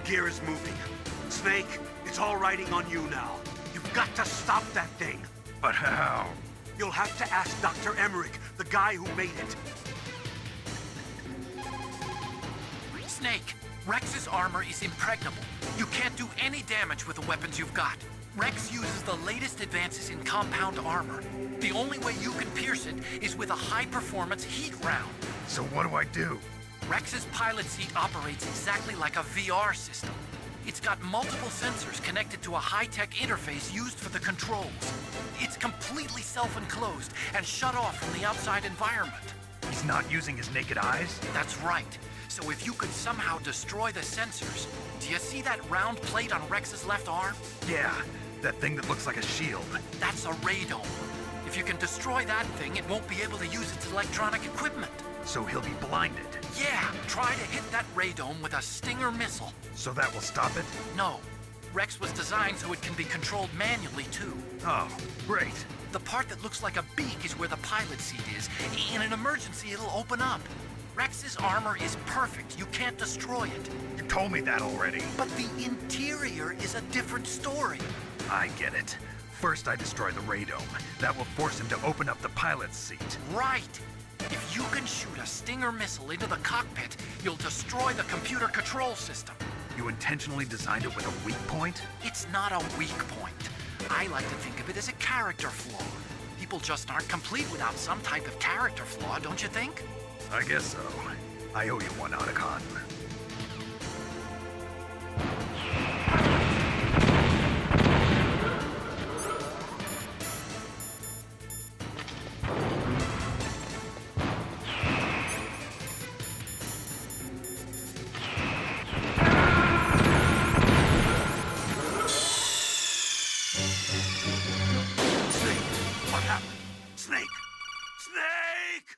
gear is moving. Snake, it's all riding on you now. You've got to stop that thing. But how? You'll have to ask Dr. Emmerich, the guy who made it. Snake, Rex's armor is impregnable. You can't do any damage with the weapons you've got. Rex uses the latest advances in compound armor. The only way you can pierce it is with a high-performance heat round. So what do I do? Rex's pilot seat operates exactly like a VR system. It's got multiple sensors connected to a high-tech interface used for the controls. It's completely self-enclosed and shut off from the outside environment. He's not using his naked eyes? That's right. So if you could somehow destroy the sensors... Do you see that round plate on Rex's left arm? Yeah, that thing that looks like a shield. That's a radome. If you can destroy that thing, it won't be able to use its electronic equipment. So he'll be blinded? Yeah, try to hit that radome with a Stinger missile. So that will stop it? No. Rex was designed so it can be controlled manually, too. Oh, great. The part that looks like a beak is where the pilot seat is. In an emergency, it'll open up. Rex's armor is perfect. You can't destroy it. You told me that already. But the interior is a different story. I get it. First I destroy the radome. That will force him to open up the pilot's seat. Right. If you can shoot a Stinger missile into the cockpit, you'll destroy the computer control system. You intentionally designed it with a weak point? It's not a weak point. I like to think of it as a character flaw. People just aren't complete without some type of character flaw, don't you think? I guess so. I owe you one, Otacon. What happened? Snake! Snake!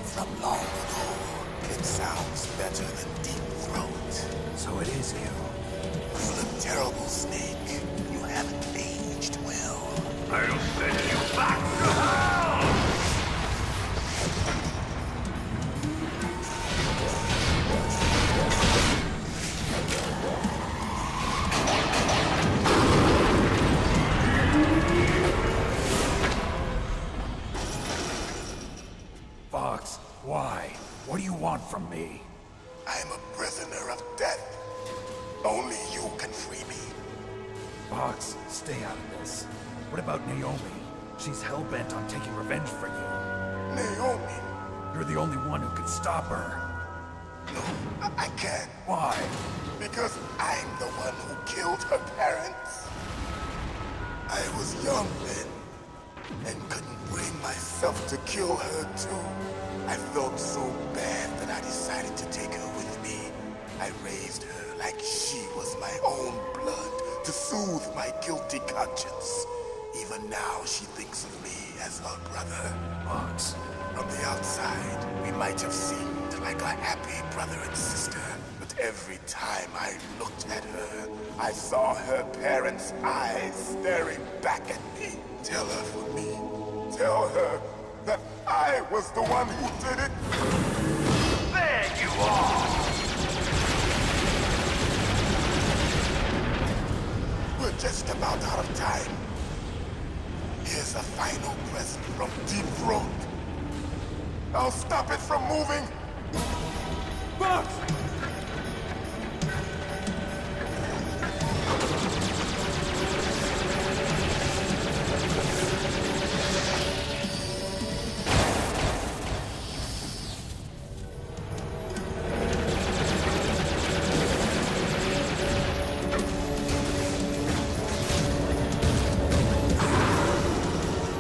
from long ago. It sounds better than Deep Throat. So it is you. You look terrible, Snake. You haven't aged well. I'll send you back to hell! Fox, why? What do you want from me? I'm a prisoner of death. Only you can free me. Fox, stay out of this. What about Naomi? She's hell-bent on taking revenge for you. Naomi? You're the only one who can stop her. No, I can't. Why? Because I'm the one who killed her parents. I was young then, and couldn't bring myself to kill her too. I felt so bad that I decided to take her with me. I raised her like she was my own blood to soothe my guilty conscience. Even now, she thinks of me as her brother. Fox. From the outside, we might have seemed like a happy brother and sister, but every time I looked at her, I saw her parents' eyes staring back at me. Tell her for me. Tell her that I was the one who did it. There you are! We're just about out of time. Here's a final present from Deep Throat. I'll stop it from moving. Fox!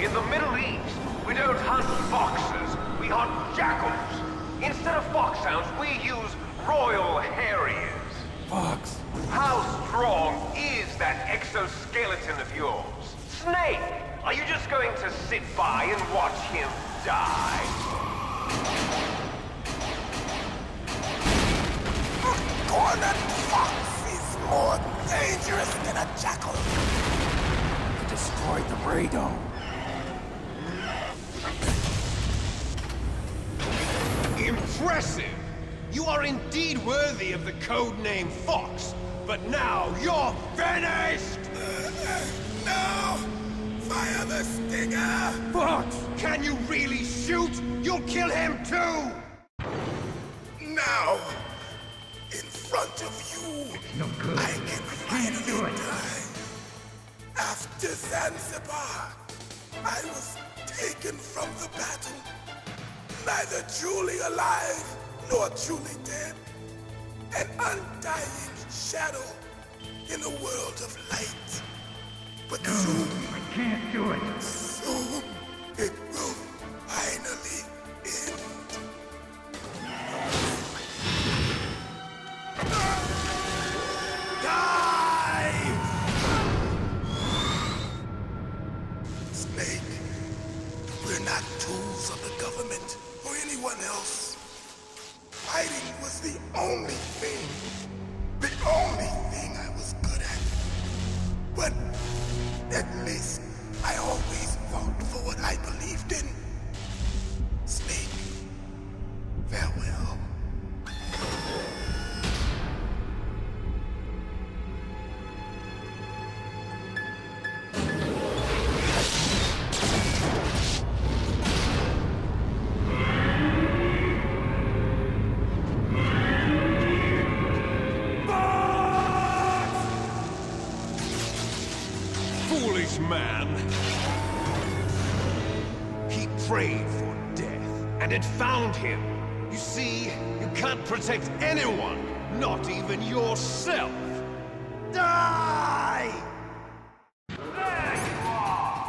In the Middle East, we don't hunt foxes, we hunt jackals. Instead of foxhounds, we use royal harriers. Fox! How strong is that exoskeleton of yours? Snake, are you just going to sit by and watch him die? Cornered fox is more dangerous than a jackal. You destroyed the radome. Impressive! You are indeed worthy of the codename Fox, but now you're finished! No! Fire the stinger! Fox! Can you really shoot? You'll kill him too! Now! In front of you! No good. I can finally die! After Zanzibar, I was taken from the battle. Neither truly alive, nor truly dead. An undying shadow in a world of light. But soon, I can't do it. soon, it will finally end. Die! Snake, we're not tools of the government or anyone else. Fighting was the only thing I was good at. But at least I always fought for what I believed in. Snake, farewell. Foolish man! He prayed for death, and it found him. You see, you can't protect anyone, not even yourself. Die! There you are!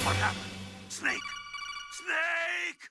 What happened? Snake! Snake!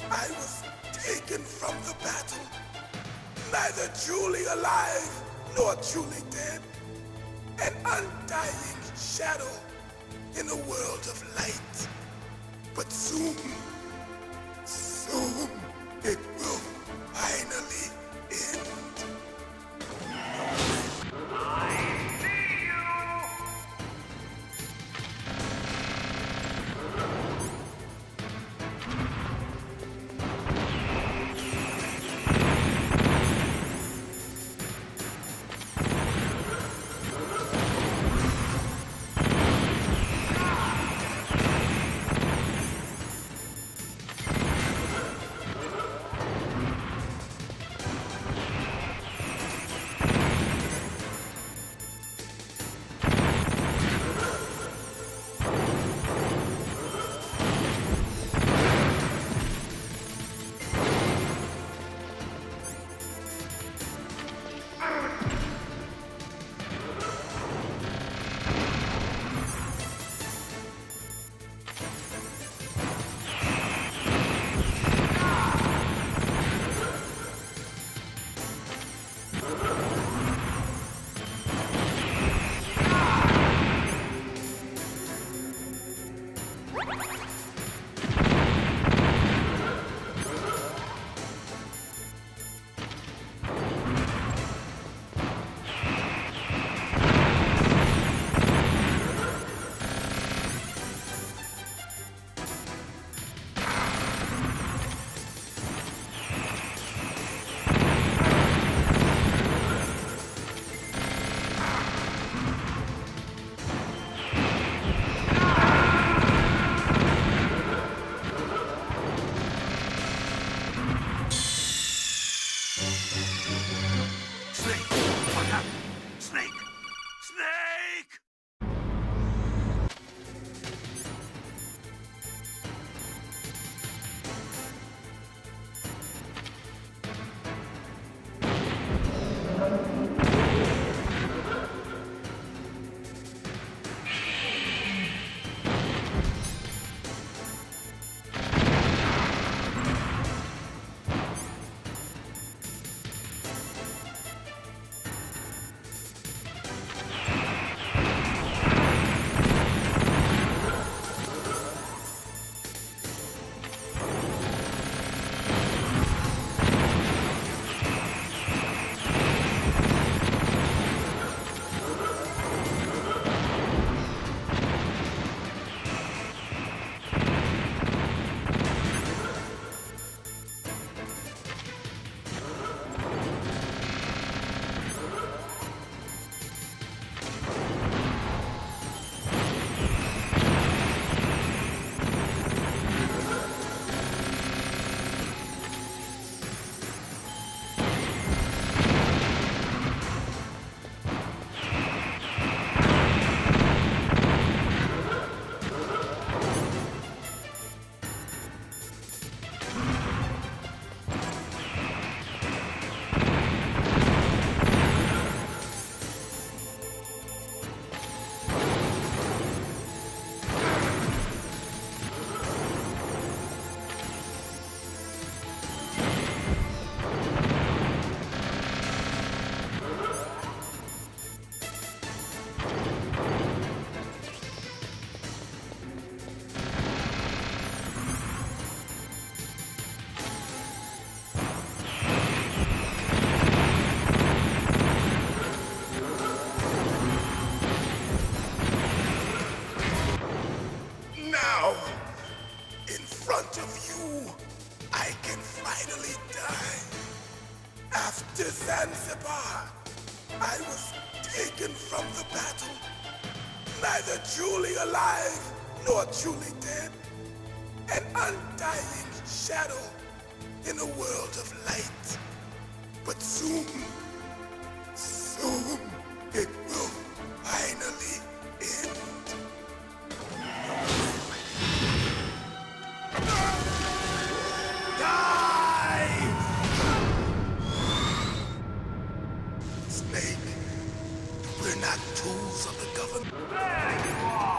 I was taken from the battle, neither truly alive nor truly dead, an undying shadow in a world of light. But soon, soon, it will finally end. finally die. After Zanzibar, I was taken from the battle, neither truly alive nor truly dead, an undying shadow in a world of light. But soon it will finally end. Snake, we're not tools of the government. There you are!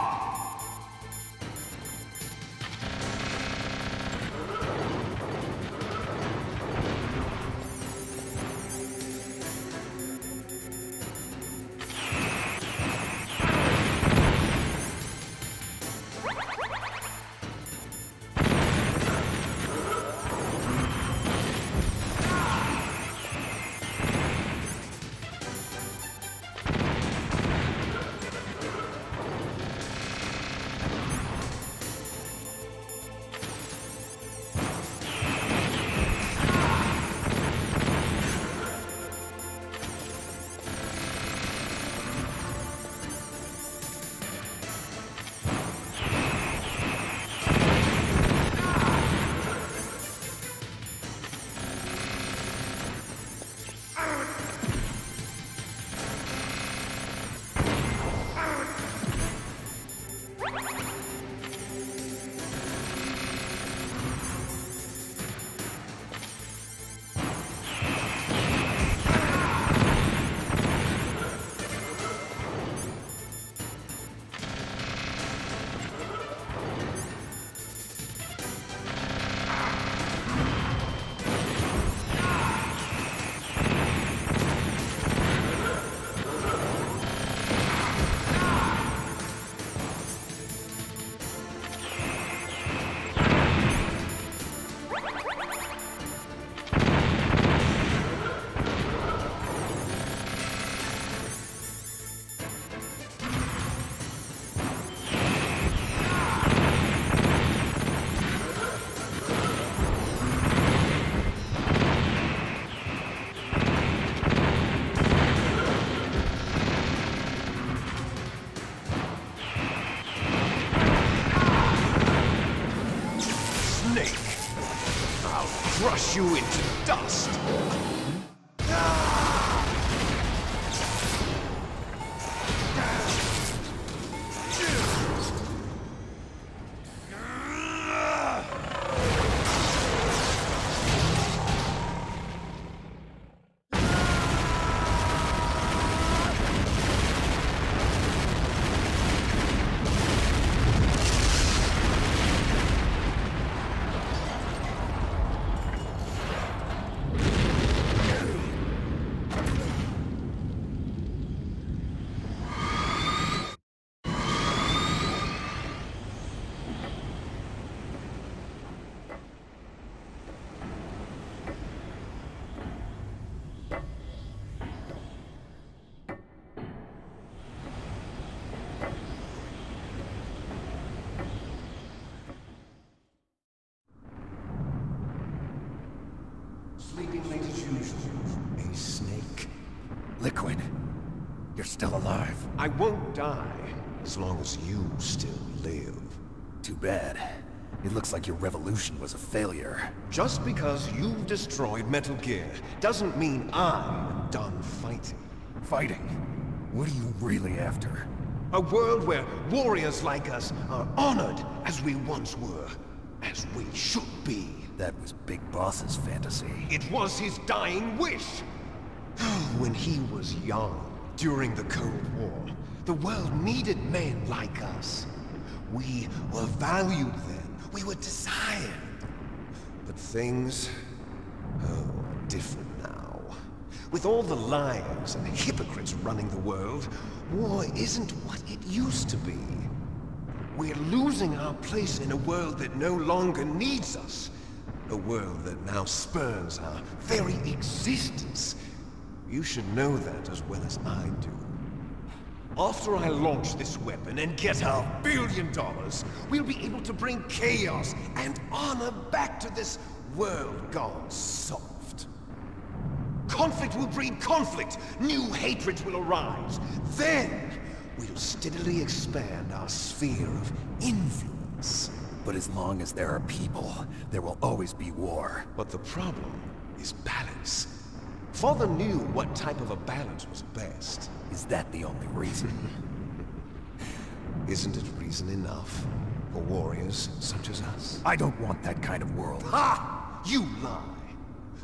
Crush you into dust. Sleeping late as usual. A snake. Liquid, you're still alive. I won't die as long as you still live. Too bad. It looks like your revolution was a failure. Just because you've destroyed Metal Gear doesn't mean I'm done fighting. Fighting? What are you really after? A world where warriors like us are honored as we once were, as we should be. That was Big Boss's fantasy. It was his dying wish. When he was young, during the Cold War, the world needed men like us. We were valued then. We were desired. But things are different now. With all the liars and hypocrites running the world, war isn't what it used to be. We're losing our place in a world that no longer needs us. A world that now spurns our very existence. You should know that as well as I do. After I launch this weapon and get our $1 billion, we'll be able to bring chaos and honor back to this world gone soft. Conflict will breed conflict. New hatred will arise. Then we'll steadily expand our sphere of influence. But as long as there are people, there will always be war. But the problem is balance. Father knew what type of a balance was best. Is that the only reason? Isn't it reason enough for warriors such as us? I don't want that kind of world. Ha! You lie!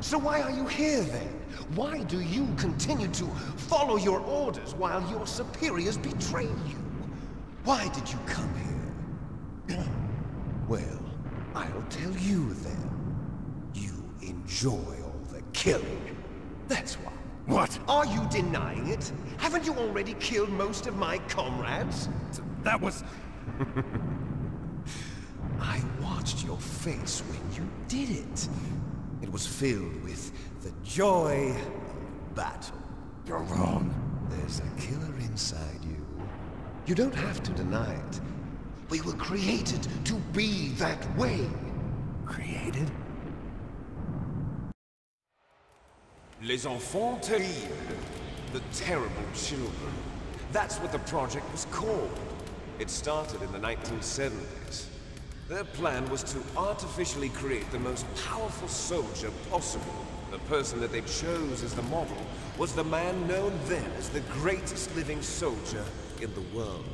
So why are you here then? Why do you continue to follow your orders while your superiors betray you? Why did you come here? Well, I'll tell you then. You enjoy all the killing. That's why. What? Are you denying it? Haven't you already killed most of my comrades? That was... I watched your face when you did it. It was filled with the joy of battle. You're wrong. There's a killer inside you. You don't have to deny it. We were created to be that way. Created? Les enfants terribles. The terrible children. That's what the project was called. It started in the 1970s. Their plan was to artificially create the most powerful soldier possible. The person that they chose as the model was the man known then as the greatest living soldier in the world.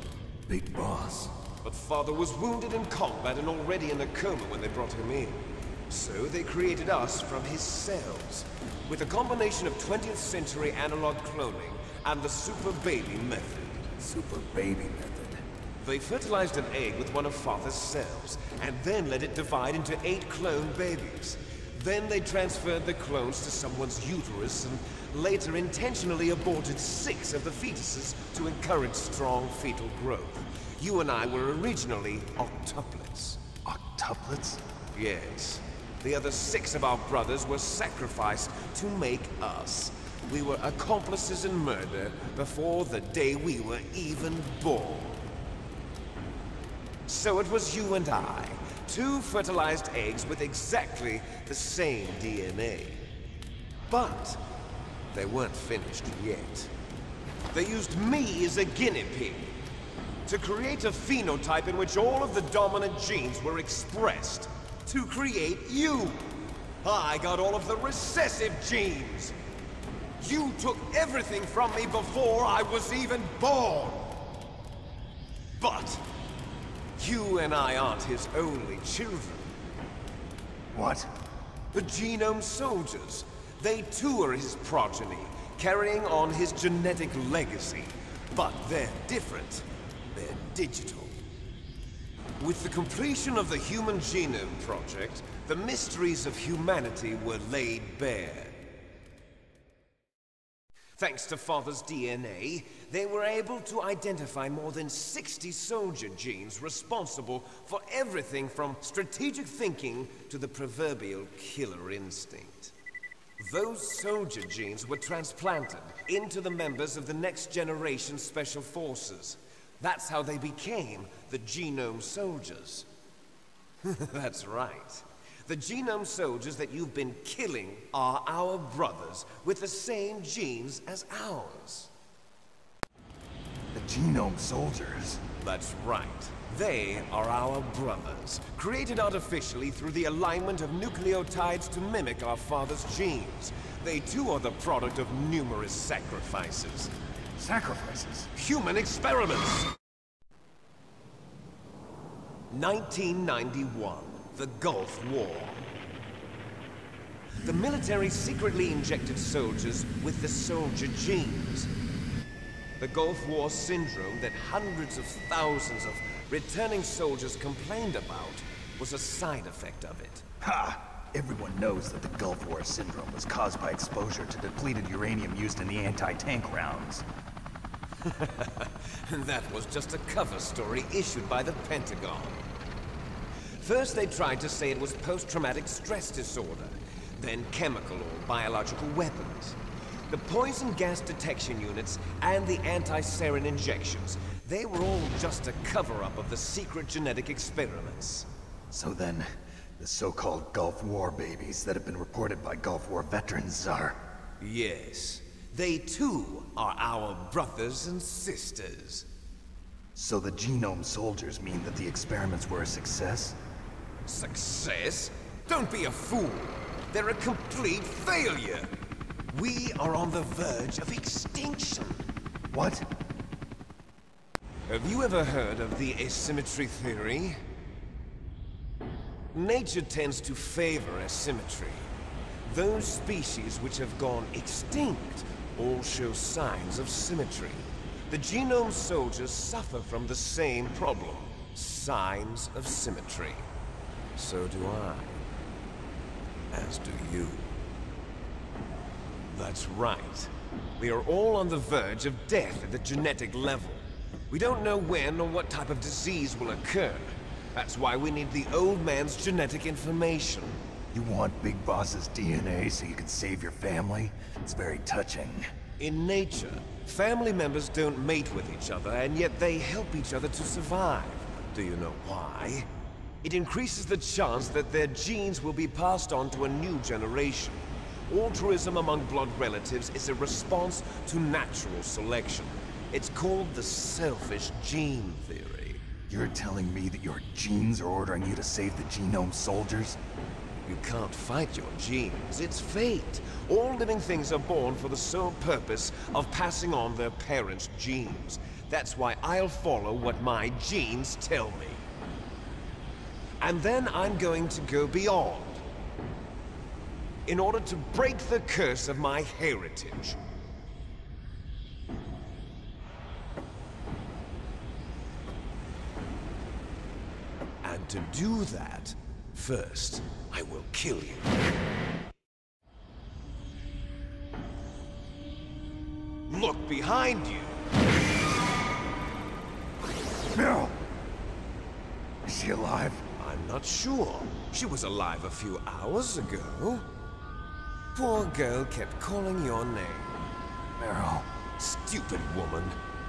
Big Boss. But Father was wounded in combat and already in a coma when they brought him in. So they created us from his cells, with a combination of 20th century analog cloning and the super baby method. Super baby method? They fertilized an egg with one of Father's cells, and then let it divide into 8 clone babies. Then they transferred the clones to someone's uterus, and later intentionally aborted 6 of the fetuses to encourage strong fetal growth. You and I were originally octuplets. Octuplets? Yes. The other 6 of our brothers were sacrificed to make us. We were accomplices in murder before the day we were even born. So it was you and I, 2 fertilized eggs with exactly the same DNA. But they weren't finished yet. They used me as a guinea pig to create a phenotype in which all of the dominant genes were expressed. To create you. I got all of the recessive genes. You took everything from me before I was even born. But you and I aren't his only children. What? The Genome Soldiers. They too are his progeny, carrying on his genetic legacy. But they're different. They're digital. With the completion of the Human Genome Project, the mysteries of humanity were laid bare. Thanks to Father's DNA, they were able to identify more than 60 soldier genes responsible for everything from strategic thinking to the proverbial killer instinct. Those soldier genes were transplanted into the members of the next generation Special Forces. That's how they became the Genome Soldiers. That's right. The Genome Soldiers that you've been killing are our brothers with the same genes as ours. The Genome Soldiers? That's right. They are our brothers, created artificially through the alignment of nucleotides to mimic our father's genes. They too are the product of numerous sacrifices. Sacrifices? Human experiments! 1991, the Gulf War. The military secretly injected soldiers with the soldier genes. The Gulf War syndrome that hundreds of thousands of returning soldiers complained about was a side effect of it. Ha! Everyone knows that the Gulf War syndrome was caused by exposure to depleted uranium used in the anti-tank rounds. That was just a cover story issued by the Pentagon. First they tried to say it was post-traumatic stress disorder, then chemical or biological weapons. The poison gas detection units and the anti-sarin injections, they were all just a cover-up of the secret genetic experiments. So then, The so-called Gulf War babies that have been reported by Gulf War veterans are... Yes. They too are our brothers and sisters. So the genome soldiers mean that the experiments were a success? Success? Don't be a fool. They're a complete failure. We are on the verge of extinction. What? Have you ever heard of the asymmetry theory? Nature tends to favor asymmetry. Those species which have gone extinct all show signs of symmetry. The genome soldiers suffer from the same problem. Signs of symmetry. So do I. As do you. That's right. We are all on the verge of death at the genetic level. We don't know when or what type of disease will occur. That's why we need the old man's genetic information. You want Big Boss's DNA so you can save your family? It's very touching. In nature, family members don't mate with each other, and yet they help each other to survive. Do you know why? It increases the chance that their genes will be passed on to a new generation. Altruism among blood relatives is a response to natural selection. It's called the selfish gene theory. You're telling me that your genes are ordering you to save the genome soldiers? You can't fight your genes. It's fate. All living things are born for the sole purpose of passing on their parents' genes. That's why I'll follow what my genes tell me. And then I'm going to go beyond. In order to break the curse of my heritage. And to do that, first, I will kill you. Look behind you! Meryl! Is she alive? I'm not sure. She was alive a few hours ago. Poor girl kept calling your name. Meryl. Stupid woman.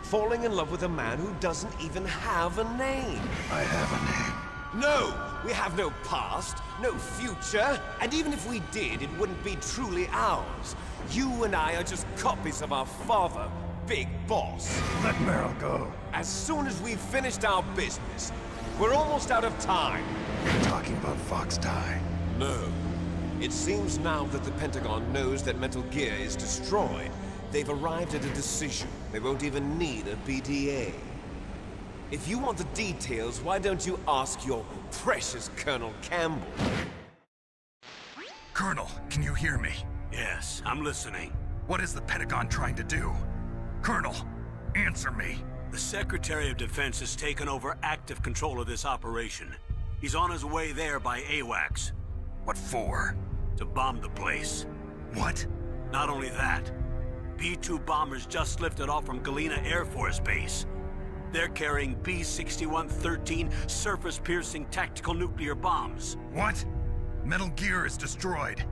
Falling in love with a man who doesn't even have a name. I have a name. No! We have no past, no future, and even if we did, it wouldn't be truly ours. You and I are just copies of our father, Big Boss. Let Meryl go. As soon as we've finished our business, we're almost out of time. You're talking about Fox Die. No. It seems now that the Pentagon knows that Metal Gear is destroyed. They've arrived at a decision. They won't even need a BDA. If you want the details, why don't you ask your precious Colonel Campbell? Colonel, can you hear me? Yes, I'm listening. What is the Pentagon trying to do? Colonel, answer me. The Secretary of Defense has taken over active control of this operation. He's on his way there by AWACS. What for? To bomb the place. What? Not only that, B-2 bombers just lifted off from Galena Air Force Base. They're carrying B-6113 surface-piercing tactical nuclear bombs. What? Metal Gear is destroyed.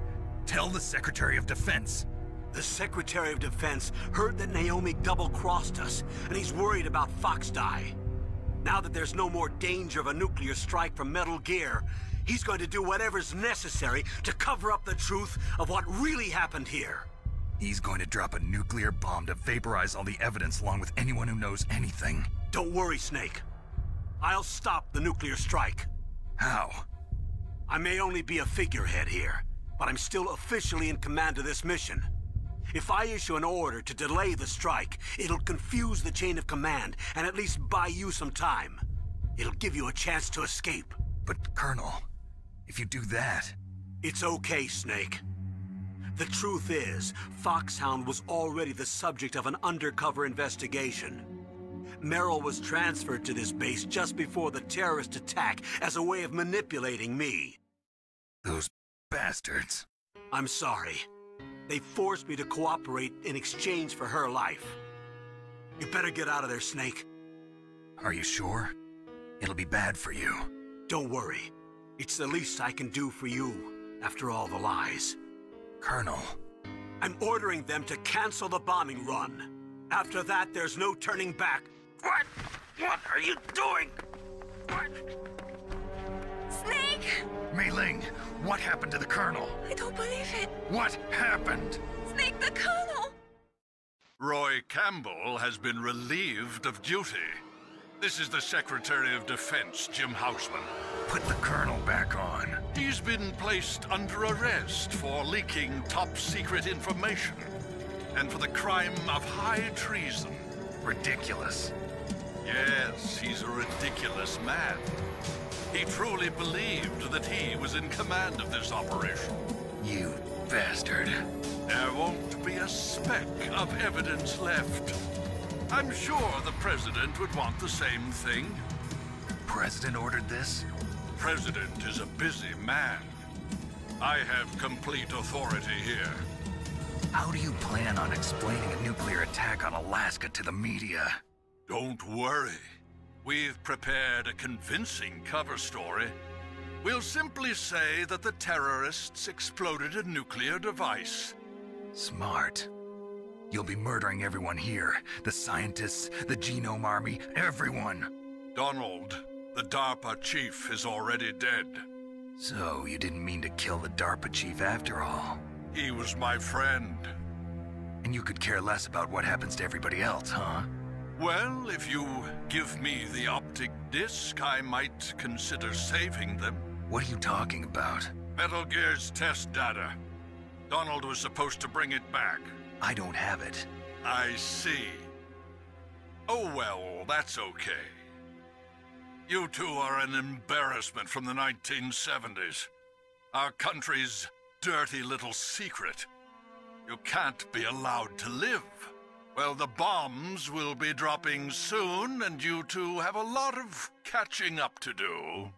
Tell the Secretary of Defense. The Secretary of Defense heard that Naomi double-crossed us, and he's worried about Fox Die. Now that there's no more danger of a nuclear strike from Metal Gear, he's going to do whatever's necessary to cover up the truth of what really happened here. He's going to drop a nuclear bomb to vaporize all the evidence along with anyone who knows anything. Don't worry, Snake. I'll stop the nuclear strike. How? I may only be a figurehead here, but I'm still officially in command of this mission. If I issue an order to delay the strike, it'll confuse the chain of command and at least buy you some time. It'll give you a chance to escape. But, Colonel, if you do that... It's okay, Snake. The truth is, Foxhound was already the subject of an undercover investigation. Meryl was transferred to this base just before the terrorist attack as a way of manipulating me. Those bastards. I'm sorry. They forced me to cooperate in exchange for her life. You better get out of there, Snake. Are you sure? It'll be bad for you. Don't worry. It's the least I can do for you, after all the lies. Colonel. I'm ordering them to cancel the bombing run. After that, there's no turning back. What? What are you doing? What? Snake! Mei Ling, what happened to the Colonel? I don't believe it. What happened? Snake, the Colonel! Roy Campbell has been relieved of duty. This is the Secretary of Defense, Jim Houseman. Put the Colonel back on. He's been placed under arrest for leaking top-secret information and for the crime of high treason. Ridiculous. Yes, he's a ridiculous man. He truly believed that he was in command of this operation. You bastard. There won't be a speck of evidence left. I'm sure the President would want the same thing. President ordered this? President is a busy man. I have complete authority here. How do you plan on explaining a nuclear attack on Alaska to the media? Don't worry. We've prepared a convincing cover story. We'll simply say that the terrorists exploded a nuclear device. Smart. You'll be murdering everyone here. The scientists, the Genome Army, everyone. Donald, the DARPA chief is already dead. So, you didn't mean to kill the DARPA chief after all? He was my friend. And you could care less about what happens to everybody else, huh? Well, if you give me the optic disc, I might consider saving them. What are you talking about? Metal Gear's test data. Donald was supposed to bring it back. I don't have it. I see. Oh well, that's okay. You two are an embarrassment from the 1970s. Our country's dirty little secret. You can't be allowed to live. Well, the bombs will be dropping soon, and you two have a lot of catching up to do.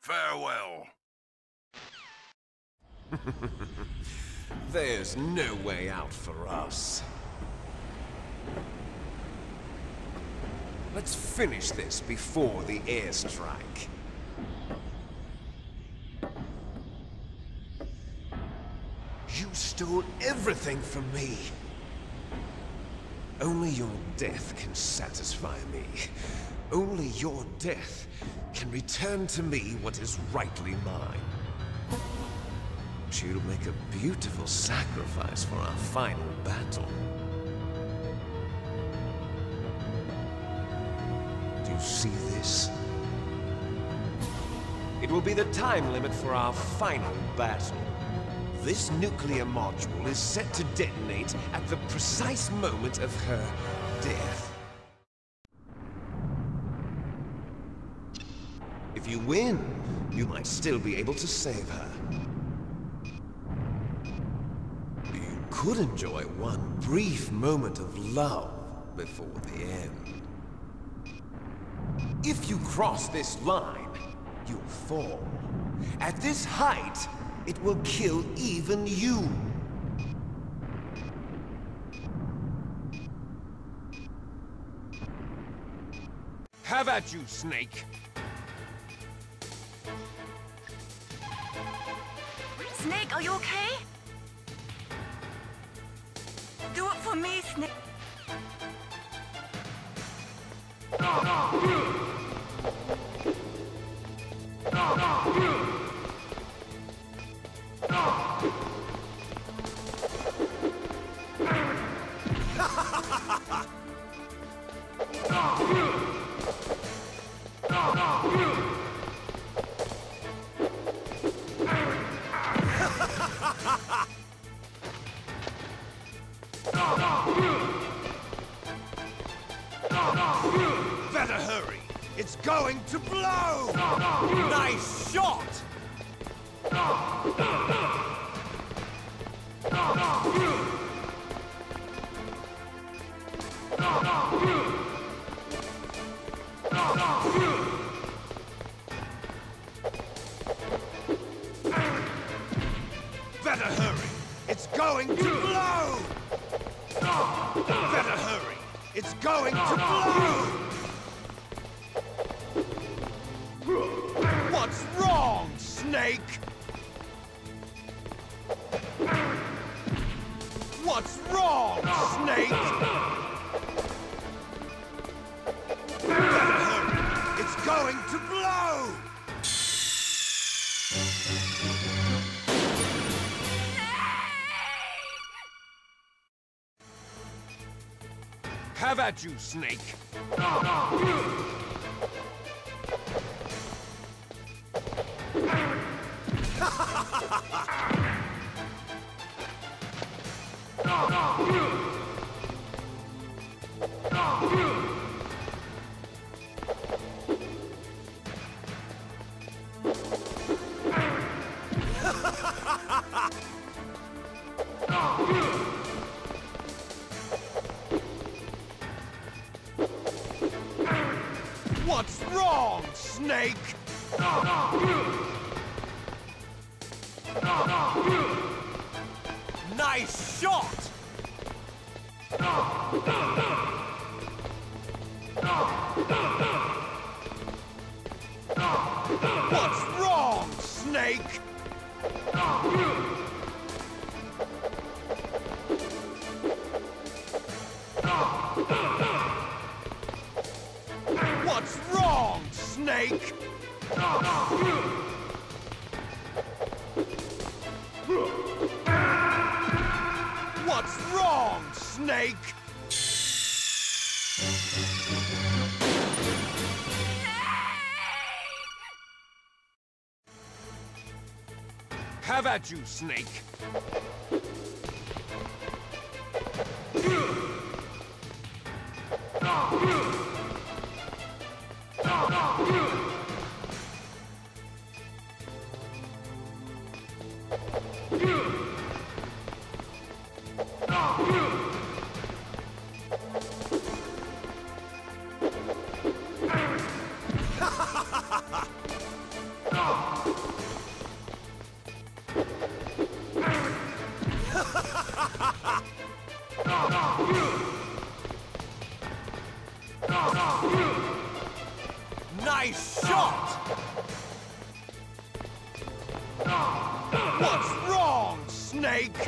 Farewell. There's no way out for us. Let's finish this before the airstrike. You stole everything from me. Only your death can satisfy me. Only your death can return to me what is rightly mine. She'll make a beautiful sacrifice for our final battle. Do you see this? It will be the time limit for our final battle. This nuclear module is set to detonate at the precise moment of her death. If you win, you might still be able to save her. You could enjoy one brief moment of love before the end. If you cross this line, you'll fall. At this height, it will kill even you. Have at you, Snake. Snake, are you okay? Do it for me, Snake. Better hurry! It's going to blow! Nice shot! Better hurry! It's going to blow! Better hurry! It's going to blow! What's wrong, Snake? What's wrong, Snake? Better hurry! It's going to blow! Have at you, Snake! What's wrong, Snake? Nice shot! What's wrong, Snake? What's wrong, Snake? What's wrong, Snake? Have at you, Snake. Nice shot! What's wrong, Snake?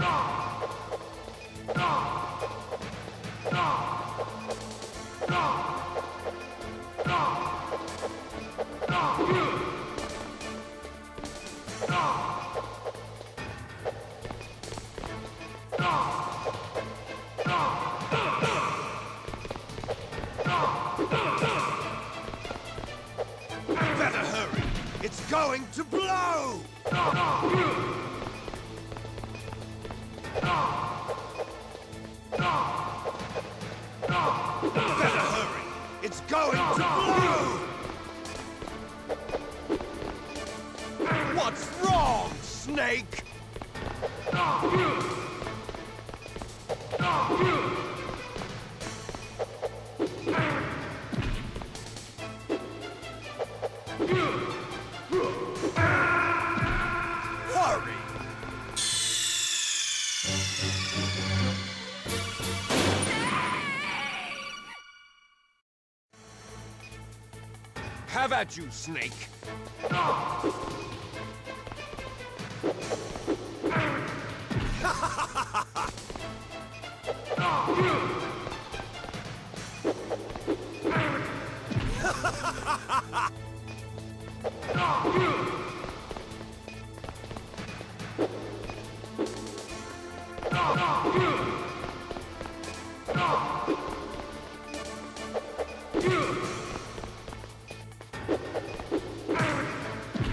Better hurry! It's going to blow! Better hurry! It's going to blow! What's wrong, Snake? Hurry! Have at you, Snake.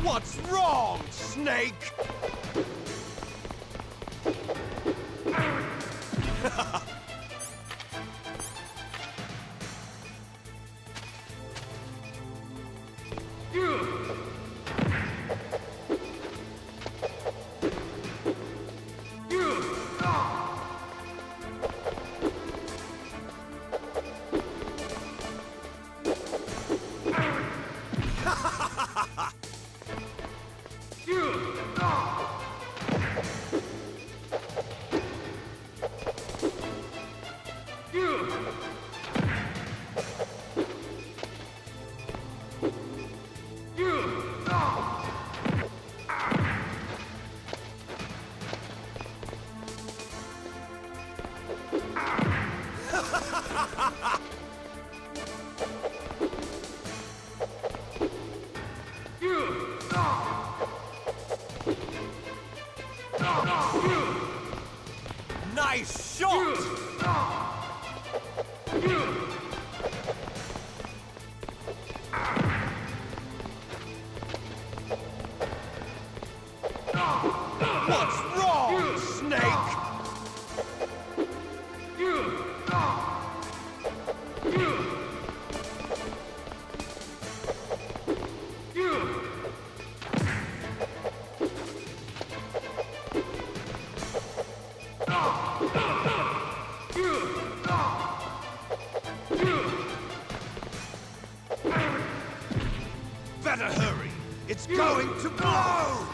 What's wrong, Snake? Nice shot! What's wrong, Snake? Better hurry. It's going to blow!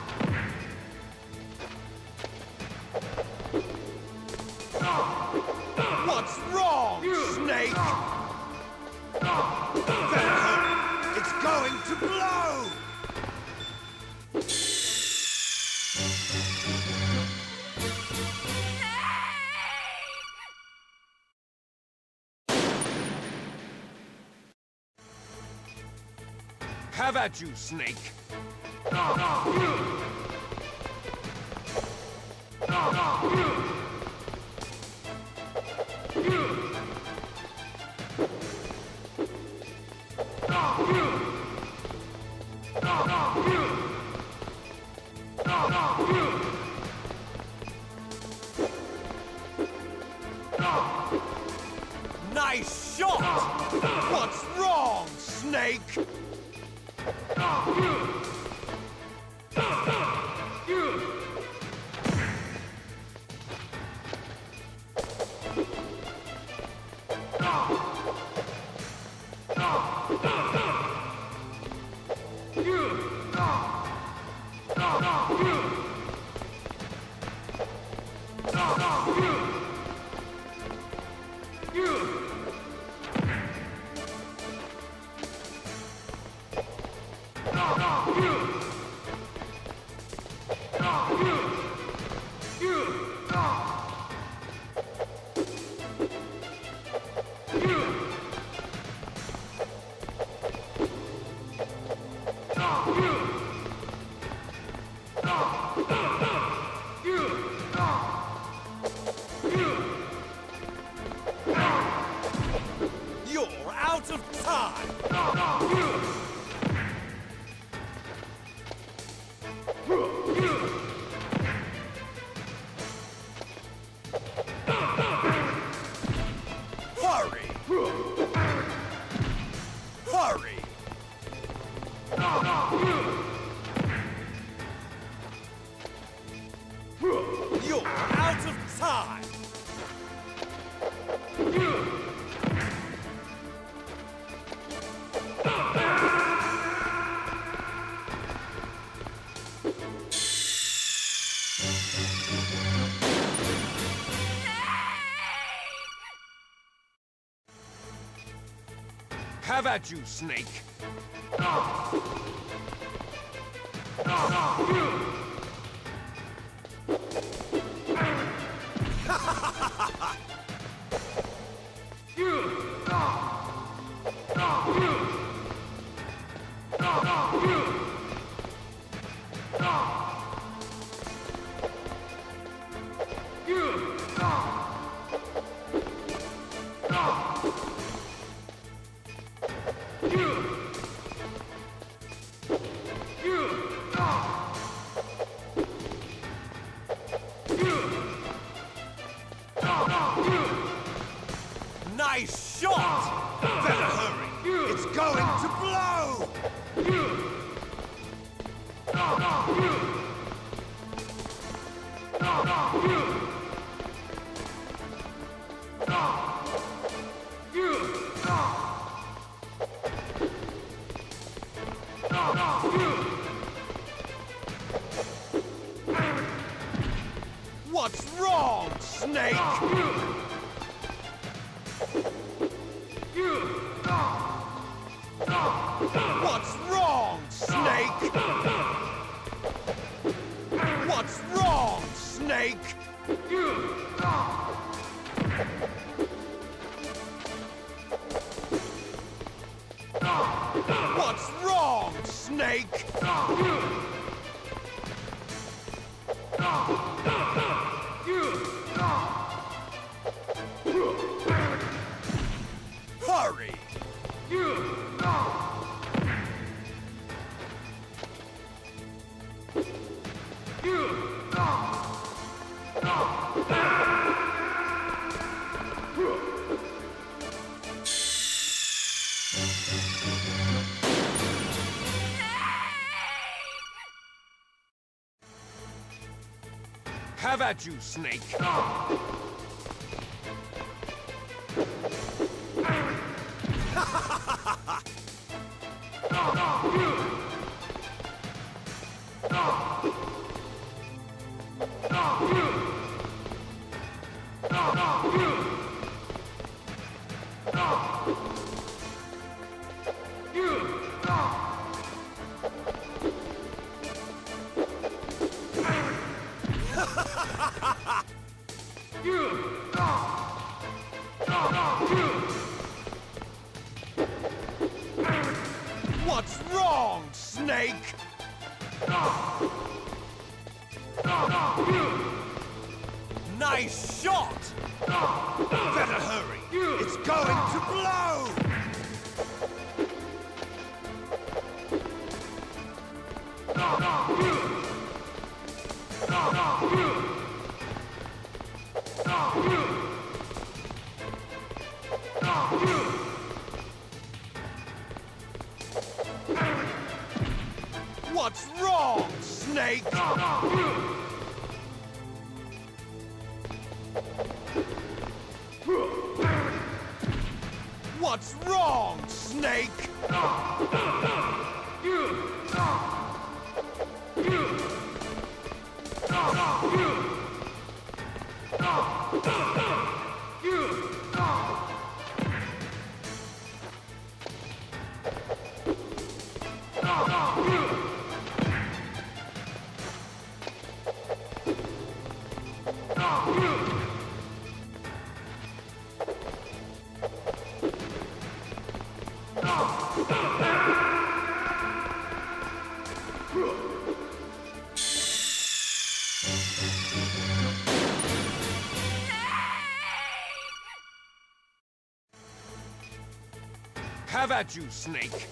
What's wrong, Snake? Better hurry. It's going to blow! Have at you, Snake. Nice shot! What's wrong, Snake? You're out of time! Hurry! Hurry! You're out of time! Have at you, Snake. Nice shot! Better hurry! It's going to blow! What's wrong, Snake? What's wrong, Snake? What's wrong, Snake? What's wrong, Snake? at you, Snake! What's wrong, Snake? Nice shot! Better hurry! It's going to blow! What's wrong, Snake? What's wrong, Snake? Have at you, Snake!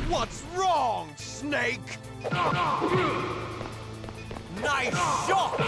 What's wrong, Snake? Nice shot!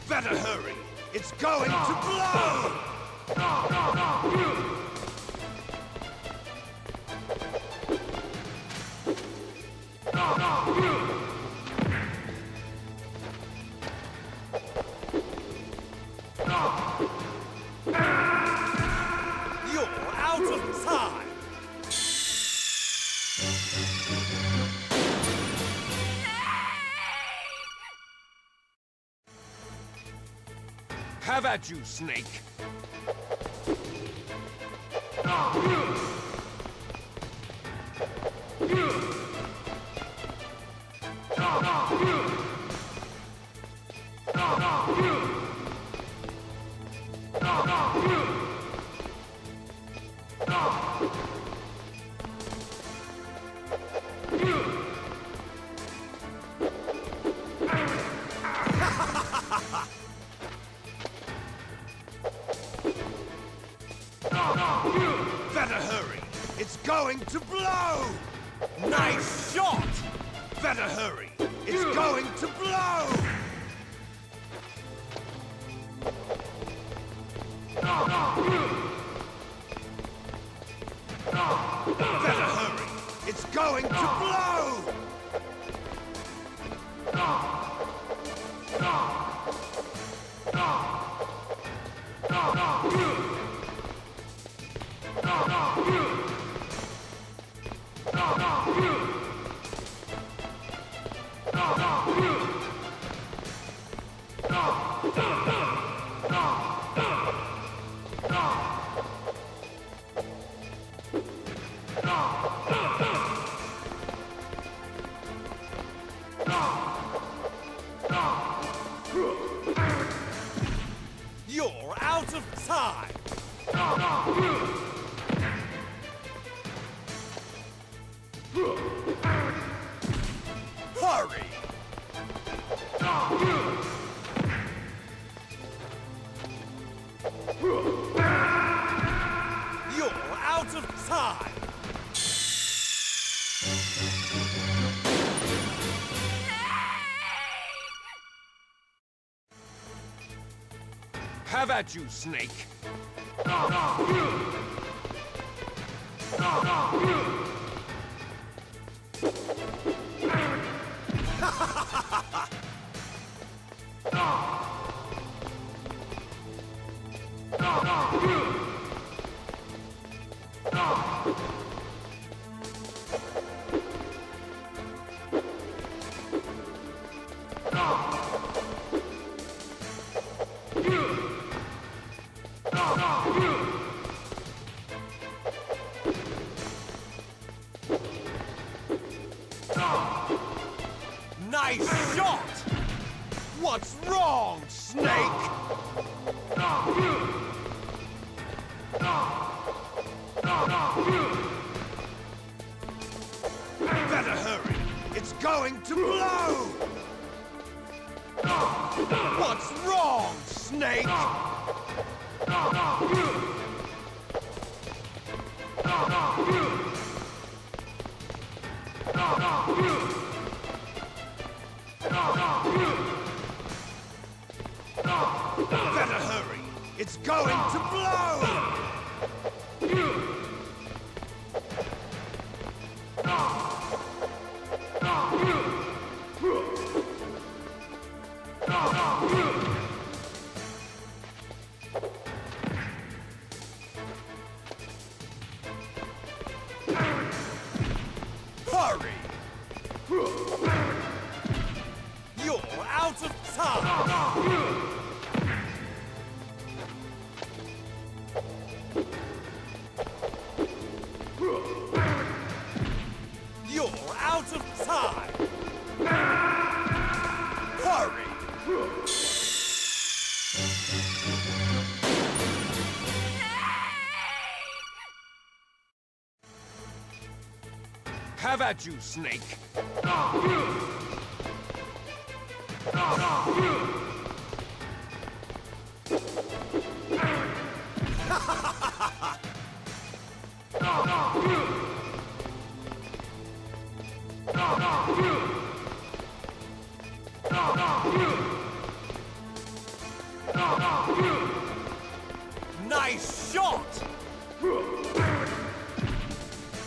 Better hurry! It's going to blow! You're out of time! Have at you, Snake! Better hurry! It's going to blow! Nice shot! Better hurry! It's going to blow! Better hurry! It's going to blow! You're out of time! Hurry! You're out of time! Have at you, Snake! Nice shot! What's wrong, Snake? Better hurry! It's going to blow! What's wrong, Snake? Better hurry! It's going to blow! Hurry! You're out of time! You're out of time! Hurry! Have at you, Snake! Nice shot!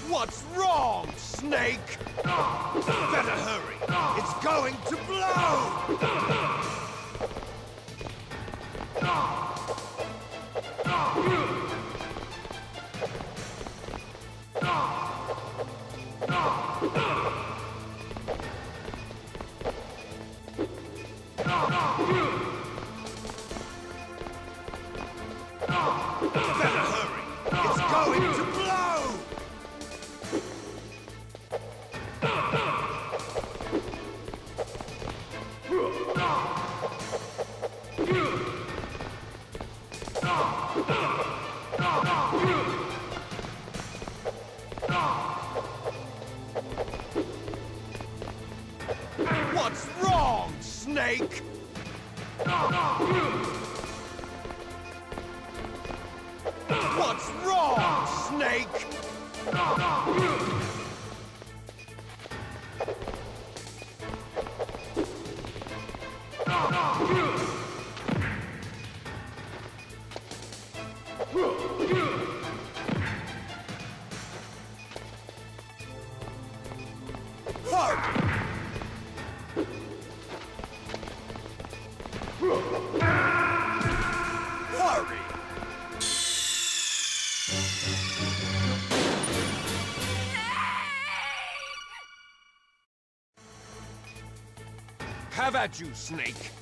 What's wrong, Snake? Better hurry! It's going to blow! Better hurry! It's going to blow! What's wrong, Snake? What's wrong, Snake? Have at you, Snake!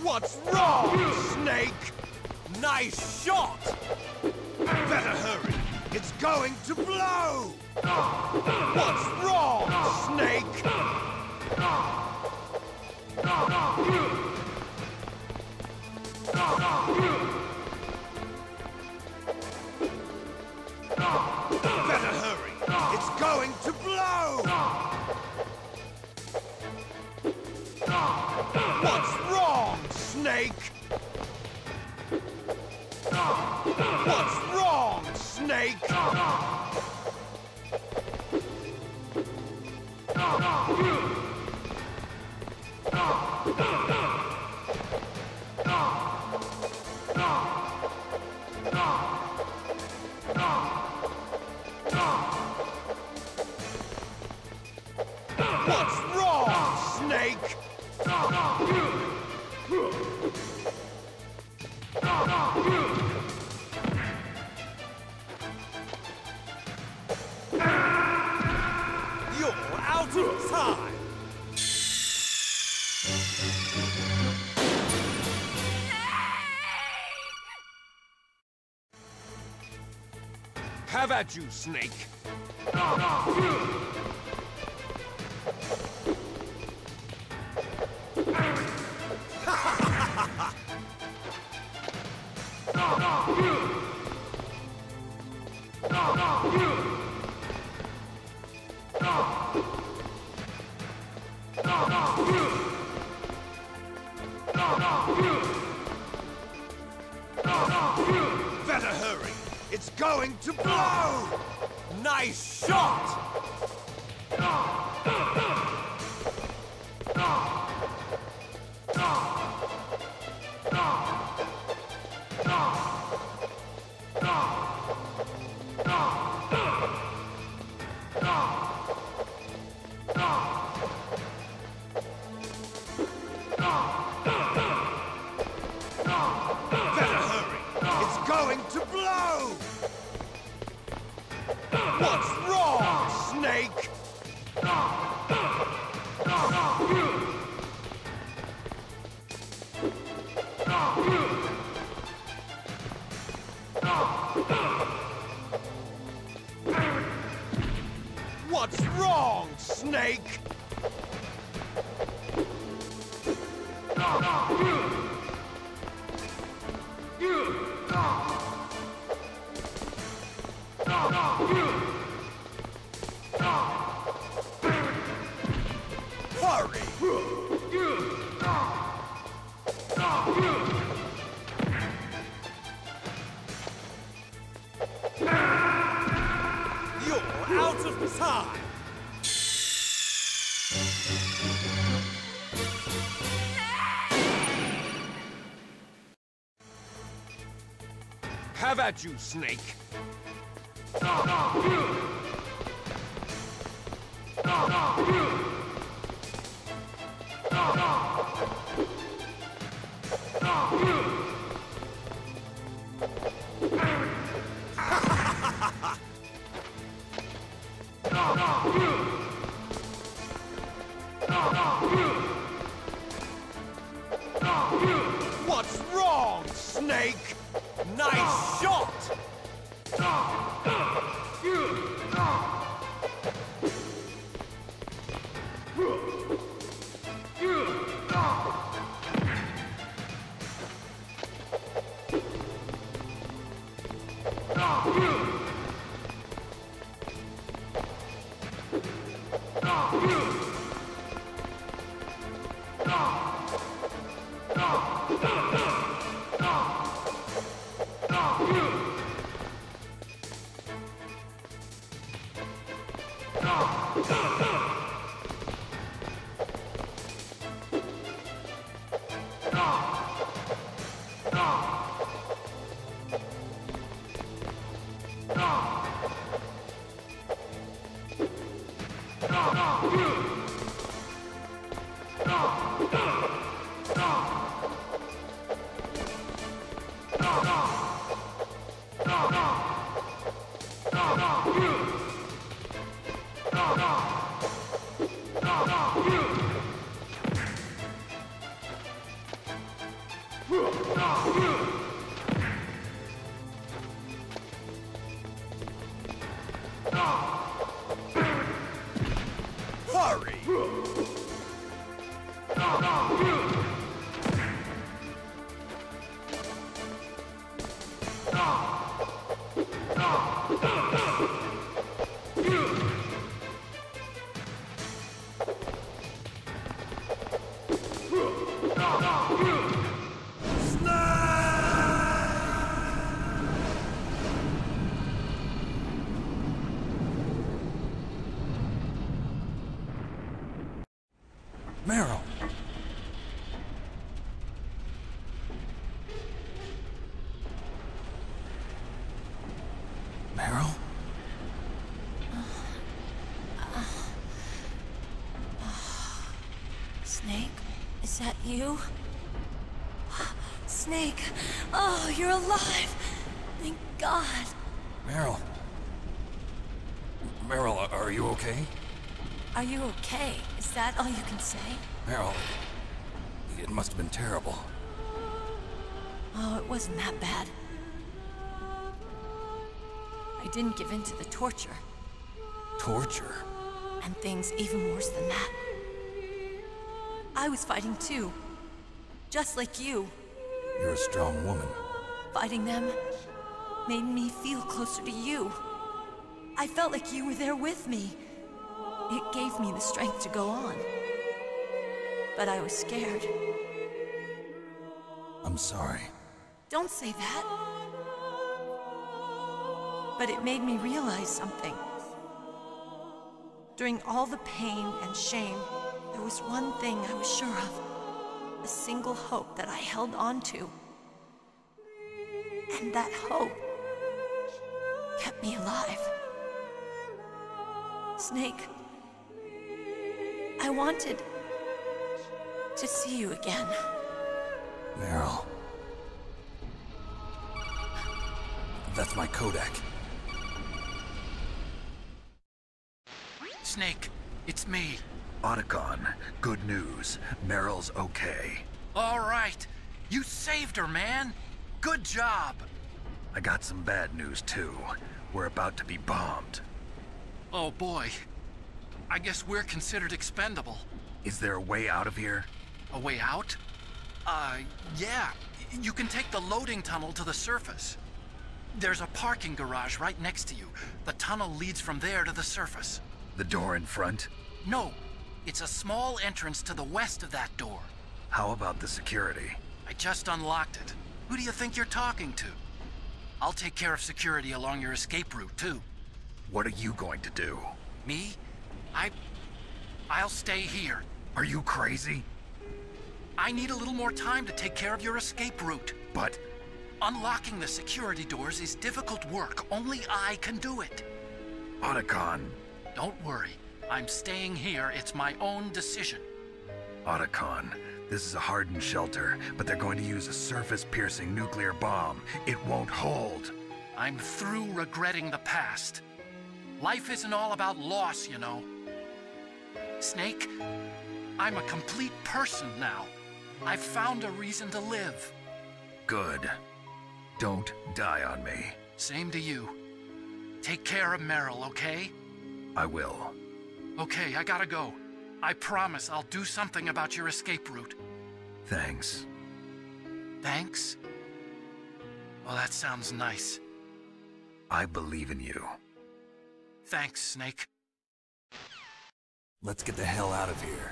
What's wrong, Snake? Nice shot! Better hurry. It's going to blow! What's wrong, Snake? Better hurry. It's going to blow! What's wrong, Snake? What's wrong, Snake? What's wrong, Snake? You're out of time! Have at you, Snake! Better hurry! It's going to blow! Nice shot! Better hurry! It's going to blow! What's wrong, Snake? What's wrong, Snake? Hurry! You're out of time! Have at you, Snake! What's wrong, Snake? Nice shot! Meryl! Meryl? Snake, is that you? Snake, oh, you're alive! Thank God. Meryl. Meryl, are you okay? Are you okay? Is that all you can say? Meryl, it must have been terrible. Oh, it wasn't that bad. I didn't give in to the torture. Torture? And things even worse than that. I was fighting too. Just like you. You're a strong woman. Fighting them made me feel closer to you. I felt like you were there with me. It gave me the strength to go on. But I was scared. I'm sorry. Don't say that. But it made me realize something. During all the pain and shame, there was one thing I was sure of. A single hope that I held on to. And that hope kept me alive. Snake, I wanted to see you again. Meryl. That's my Kodak. Snake, it's me. Otacon, good news. Meryl's okay. All right. You saved her, man. Good job. I got some bad news, too. We're about to be bombed. Oh, boy. I guess we're considered expendable. Is there a way out of here? A way out? Yeah. You can take the loading tunnel to the surface. There's a parking garage right next to you. The tunnel leads from there to the surface. The door in front? No. It's a small entrance to the west of that door. How about the security? I just unlocked it. Who do you think you're talking to? I'll take care of security along your escape route, too. What are you going to do? Me? I'll stay here. Are you crazy? I need a little more time to take care of your escape route. But... unlocking the security doors is difficult work. Only I can do it. Otacon. Don't worry. I'm staying here. It's my own decision. Otacon, this is a hardened shelter, but they're going to use a surface-piercing nuclear bomb. It won't hold. I'm through regretting the past. Life isn't all about loss, you know. Snake, I'm a complete person now. I've found a reason to live. Good. Don't die on me. Same to you. Take care of Meryl, okay? I will. Okay, I gotta go. I promise I'll do something about your escape route. Thanks. Thanks? Well, that sounds nice. I believe in you. Thanks, Snake. Let's get the hell out of here.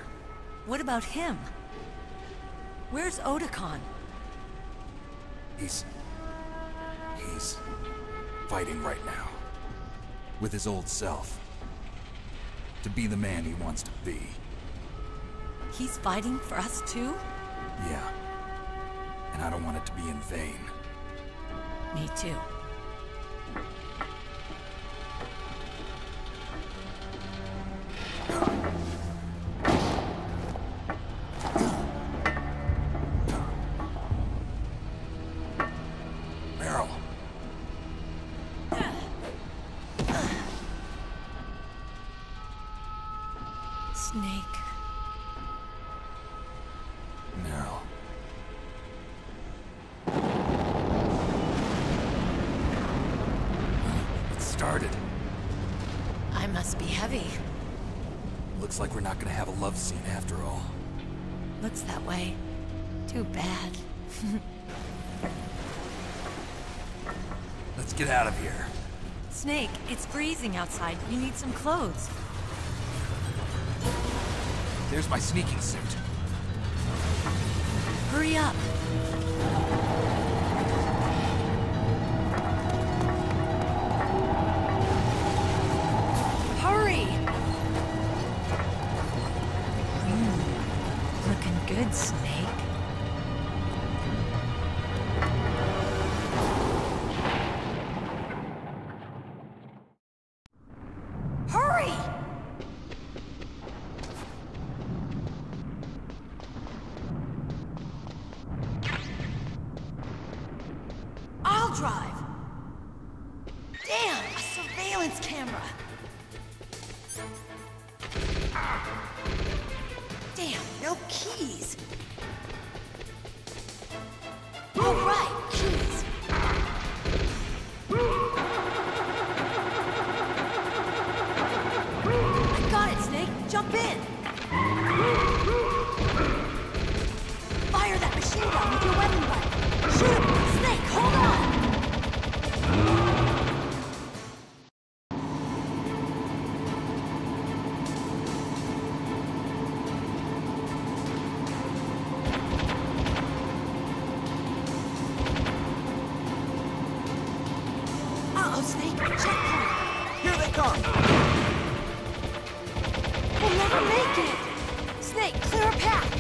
What about him? Where's Otacon? He's fighting right now. With his old self. To be the man he wants to be. He's fighting for us too? Yeah. And I don't want it to be in vain. Me too. Meryl. Snake. Meryl. It started. I must be heavy. Looks like we're not gonna have a love scene after all. Looks that way. Too bad. Let's get out of here. Snake, it's freezing outside. You need some clothes. There's my sneaking suit. Hurry up. Hurry! Looking good, Snake. Hurry! I'll drive. Damn, a surveillance camera. Damn, no keys. All right, keys. I got it, Snake. Jump in. Fire that machine gun with your weapon butt. Shoot him. Snake, hold on. Uh-oh, Snake. Checkpoint. Here they come. We'll never make it. Snake, clear a path.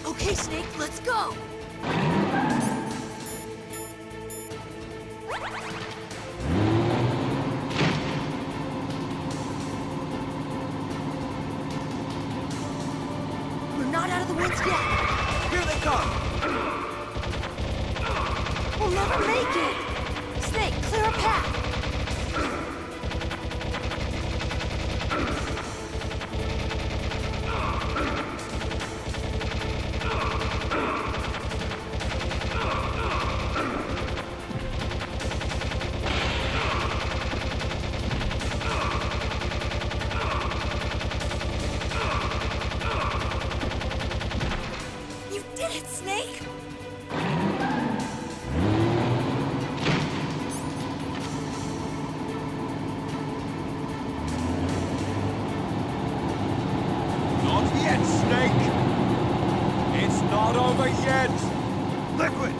Okay, Snake, let's go. We're not out of the woods yet. Here they come. We'll never make it. Snake, clear a path. You did it, Snake! Not yet, Snake. It's not over yet. Liquid.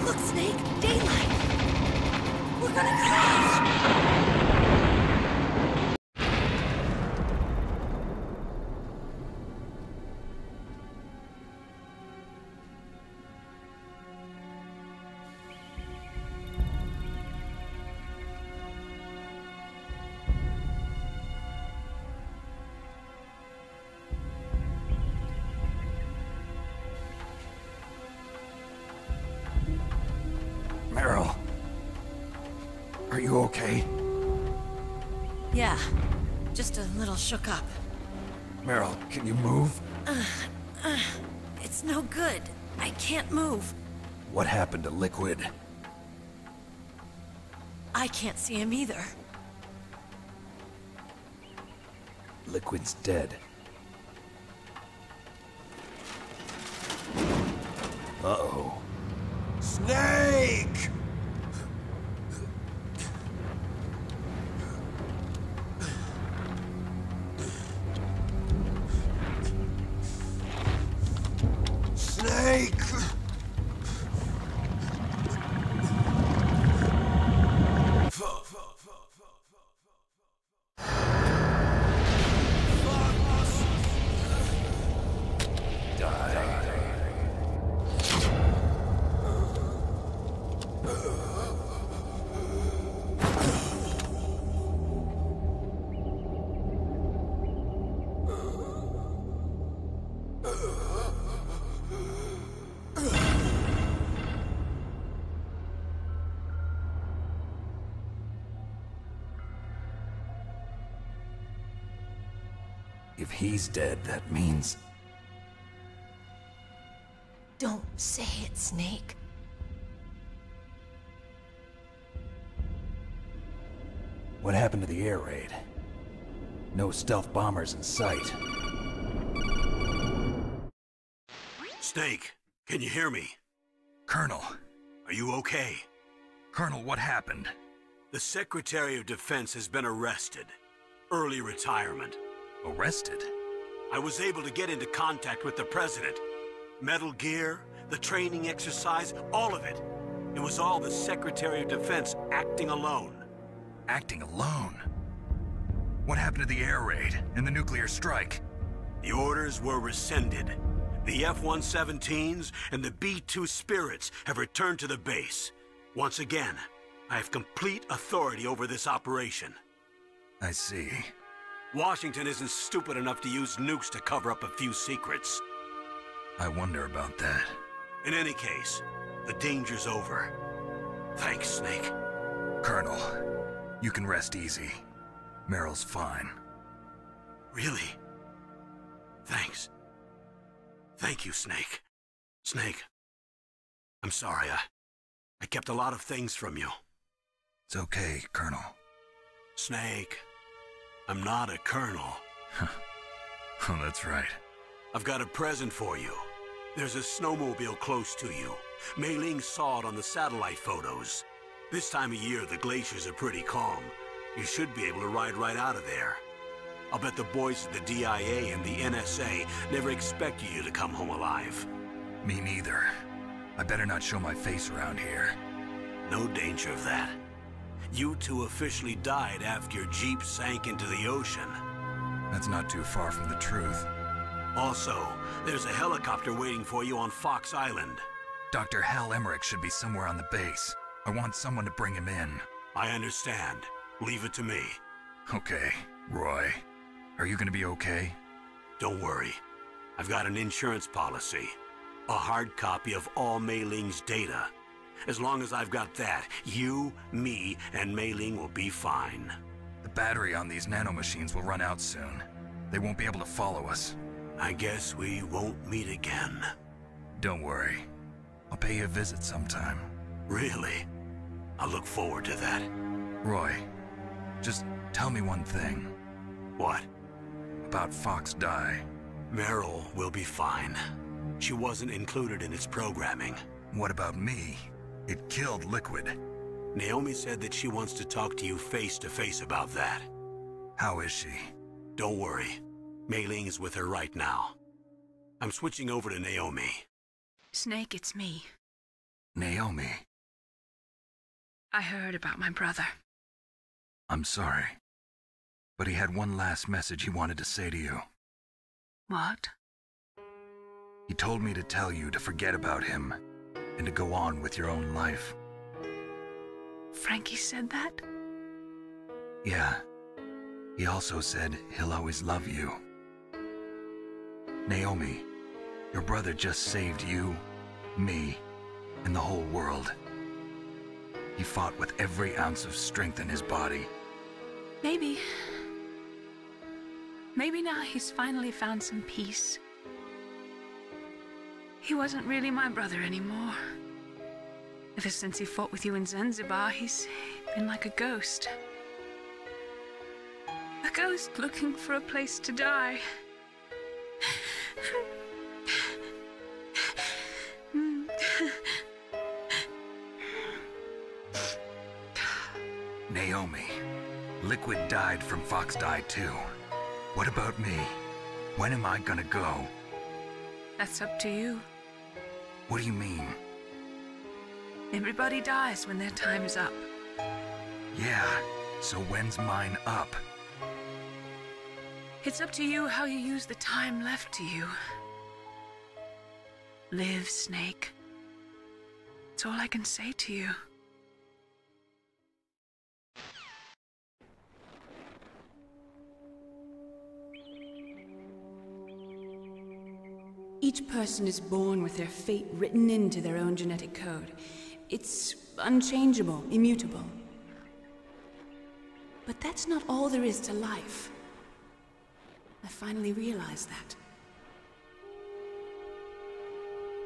Look, Snake, daylight. We're gonna crash. Meryl. Are you okay? Yeah, just a little shook up. Meryl, can you move? It's no good. I can't move. What happened to Liquid? I can't see him either. Liquid's dead. Uh-oh. Snake! Snake! Snake! If he's dead, that means... Don't say it, Snake. What happened to the air raid? No stealth bombers in sight. Snake, can you hear me? Colonel. Are you okay? Colonel, what happened? The Secretary of Defense has been arrested. Early retirement. Arrested? I was able to get into contact with the President. Metal Gear, the training exercise, all of it. It was all the Secretary of Defense acting alone. Acting alone? What happened to the air raid and the nuclear strike? The orders were rescinded. The F-117s and the B-2 Spirits have returned to the base. Once again, I have complete authority over this operation. I see. Washington isn't stupid enough to use nukes to cover up a few secrets. I wonder about that. In any case, the danger's over. Thanks, Snake. Colonel, you can rest easy. Meryl's fine. Really? Thanks. Thank you, Snake. Snake, I'm sorry. I kept a lot of things from you. It's okay, Colonel. Snake, I'm not a colonel. Oh, that's right. I've got a present for you. There's a snowmobile close to you. Mei Ling saw it on the satellite photos. This time of year, the glaciers are pretty calm. You should be able to ride right out of there. I'll bet the boys at the DIA and the NSA never expected you to come home alive. Me neither. I better not show my face around here. No danger of that. You two officially died after your Jeep sank into the ocean. That's not too far from the truth. Also, there's a helicopter waiting for you on Fox Island. Dr. Hal Emmerich should be somewhere on the base. I want someone to bring him in. I understand. Leave it to me. Okay, Roy. Are you gonna be okay? Don't worry. I've got an insurance policy. A hard copy of all Mei Ling's data. As long as I've got that, you, me, and Mei Ling will be fine. The battery on these nanomachines will run out soon. They won't be able to follow us. I guess we won't meet again. Don't worry. I'll pay you a visit sometime. Really? I look forward to that. Roy, just tell me one thing. What? About Fox Die. Meryl will be fine. She wasn't included in its programming. What about me? It killed Liquid. Naomi said that she wants to talk to you face to face about that. How is she? Don't worry. Mei Ling is with her right now. I'm switching over to Naomi. Snake, it's me. Naomi. I heard about my brother. I'm sorry. But he had one last message he wanted to say to you. What? He told me to tell you to forget about him and to go on with your own life. Frankie said that? Yeah. He also said he'll always love you. Naomi, your brother just saved you, me, and the whole world. He fought with every ounce of strength in his body. Maybe now he's finally found some peace. He wasn't really my brother anymore. Ever since he fought with you in Zanzibar, he's been like a ghost. A ghost looking for a place to die. Naomi, Liquid died from Fox died too. What about me? When am I gonna go? That's up to you. What do you mean? Everybody dies when their time is up. Yeah, so when's mine up? It's up to you how you use the time left to you. Live, Snake. That's all I can say to you. Each person is born with their fate written into their own genetic code. It's unchangeable, immutable. But that's not all there is to life. I finally realized that.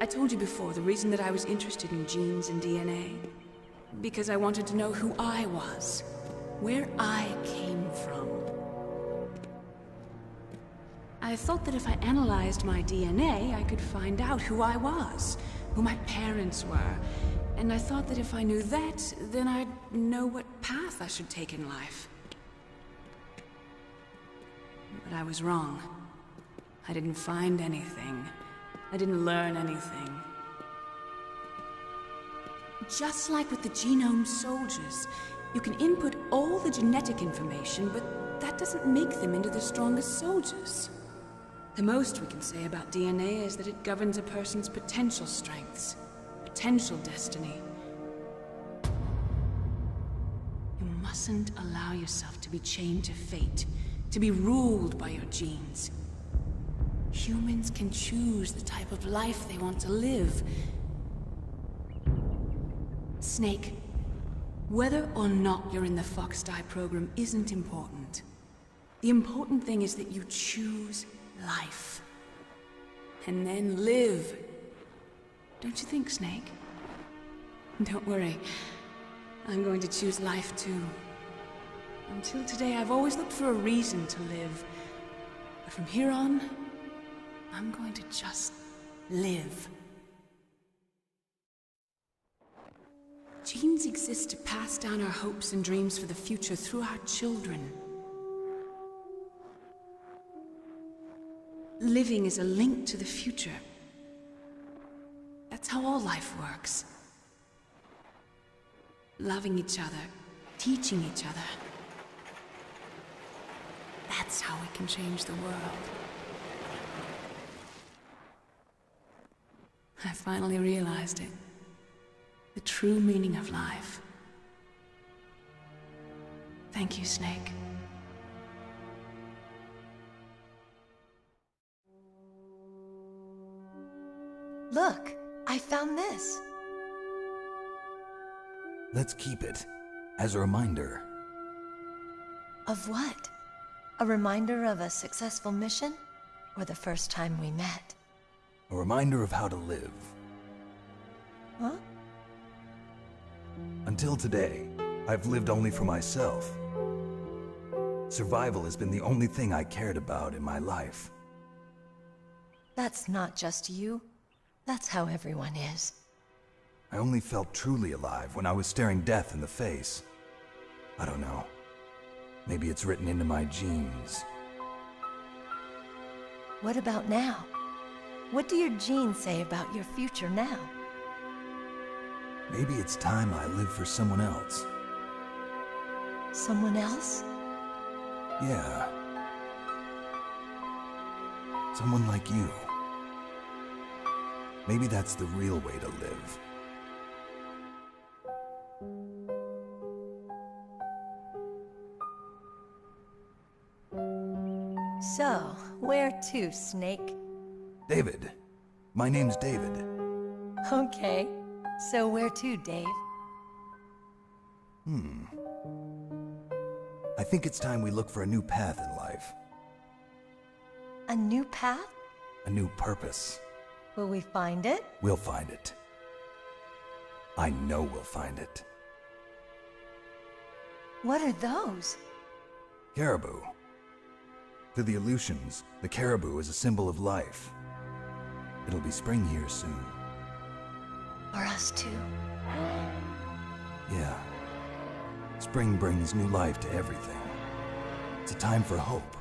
I told you before the reason that I was interested in genes and DNA. Because I wanted to know who I was, where I came from. I thought that if I analyzed my DNA, I could find out who I was, who my parents were, and I thought that if I knew that, then I'd know what path I should take in life. But I was wrong. I didn't find anything. I didn't learn anything. Just like with the genome soldiers, you can input all the genetic information, but that doesn't make them into the strongest soldiers. The most we can say about DNA is that it governs a person's potential strengths, potential destiny. You mustn't allow yourself to be chained to fate, to be ruled by your genes. Humans can choose the type of life they want to live. Snake, whether or not you're in the Fox Die program isn't important. The important thing is that you choose life. And then live. Don't you think, Snake? Don't worry. I'm going to choose life too. Until today, I've always looked for a reason to live. But from here on, I'm going to just live. Genes exist to pass down our hopes and dreams for the future through our children. Living is a link to the future. That's how all life works. Loving each other, teaching each other. That's how we can change the world. I finally realized it. The true meaning of life. Thank you, Snake. Look, I found this. Let's keep it as a reminder. Of what? A reminder of a successful mission? Or the first time we met? A reminder of how to live. Huh? Until today, I've lived only for myself. Survival has been the only thing I cared about in my life. That's not just you. That's how everyone is. I only felt truly alive when I was staring death in the face. I don't know. Maybe it's written into my genes. What about now? What do your genes say about your future now? Maybe it's time I live for someone else. Someone else? Yeah. Someone like you. Maybe that's the real way to live. So, where to, Snake? David. My name's David. Okay. So where to, Dave? I think it's time we look for a new path in life. A new path? A new purpose. Will we find it? We'll find it. I know we'll find it. What are those? Caribou. To the Aleutians, the caribou is a symbol of life. It'll be spring here soon. For us too? Yeah. Spring brings new life to everything. It's a time for hope.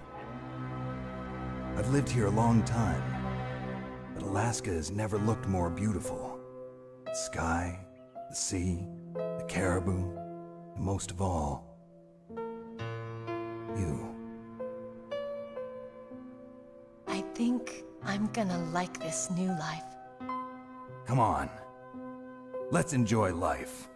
I've lived here a long time, but Alaska has never looked more beautiful. The sky, the sea, the caribou, and most of all, you. I think I'm gonna like this new life. Come on. Let's enjoy life.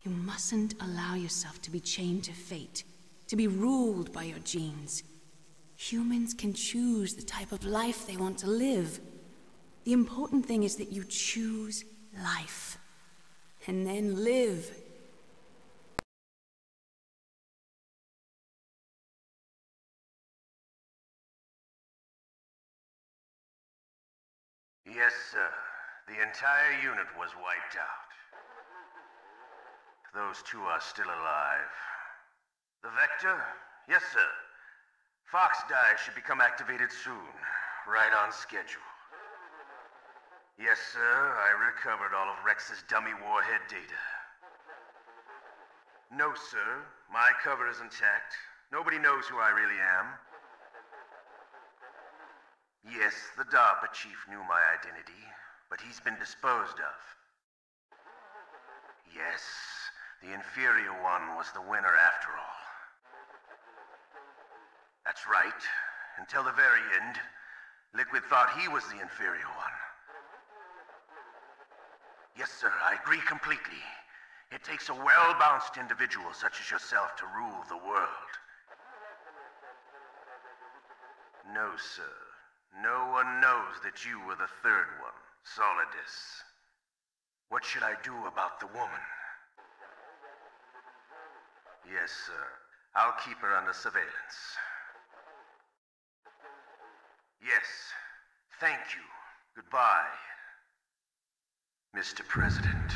You mustn't allow yourself to be chained to fate, to be ruled by your genes. Humans can choose the type of life they want to live. The important thing is that you choose life. And then live. Yes, sir. The entire unit was wiped out. Those two are still alive. The Vector? Yes, sir. Fox Die should become activated soon. Right on schedule. Yes, sir. I recovered all of Rex's dummy warhead data. No, sir. My cover is intact. Nobody knows who I really am. Yes, the DARPA chief knew my identity, but he's been disposed of. Yes, the inferior one was the winner after all. That's right. Until the very end, Liquid thought he was the inferior one. Yes, sir, I agree completely. It takes a well-balanced individual such as yourself to rule the world. No, sir. No one knows that you were the third one, Solidus. What should I do about the woman? Yes, sir. I'll keep her under surveillance. Yes. Thank you. Goodbye, Mr. President.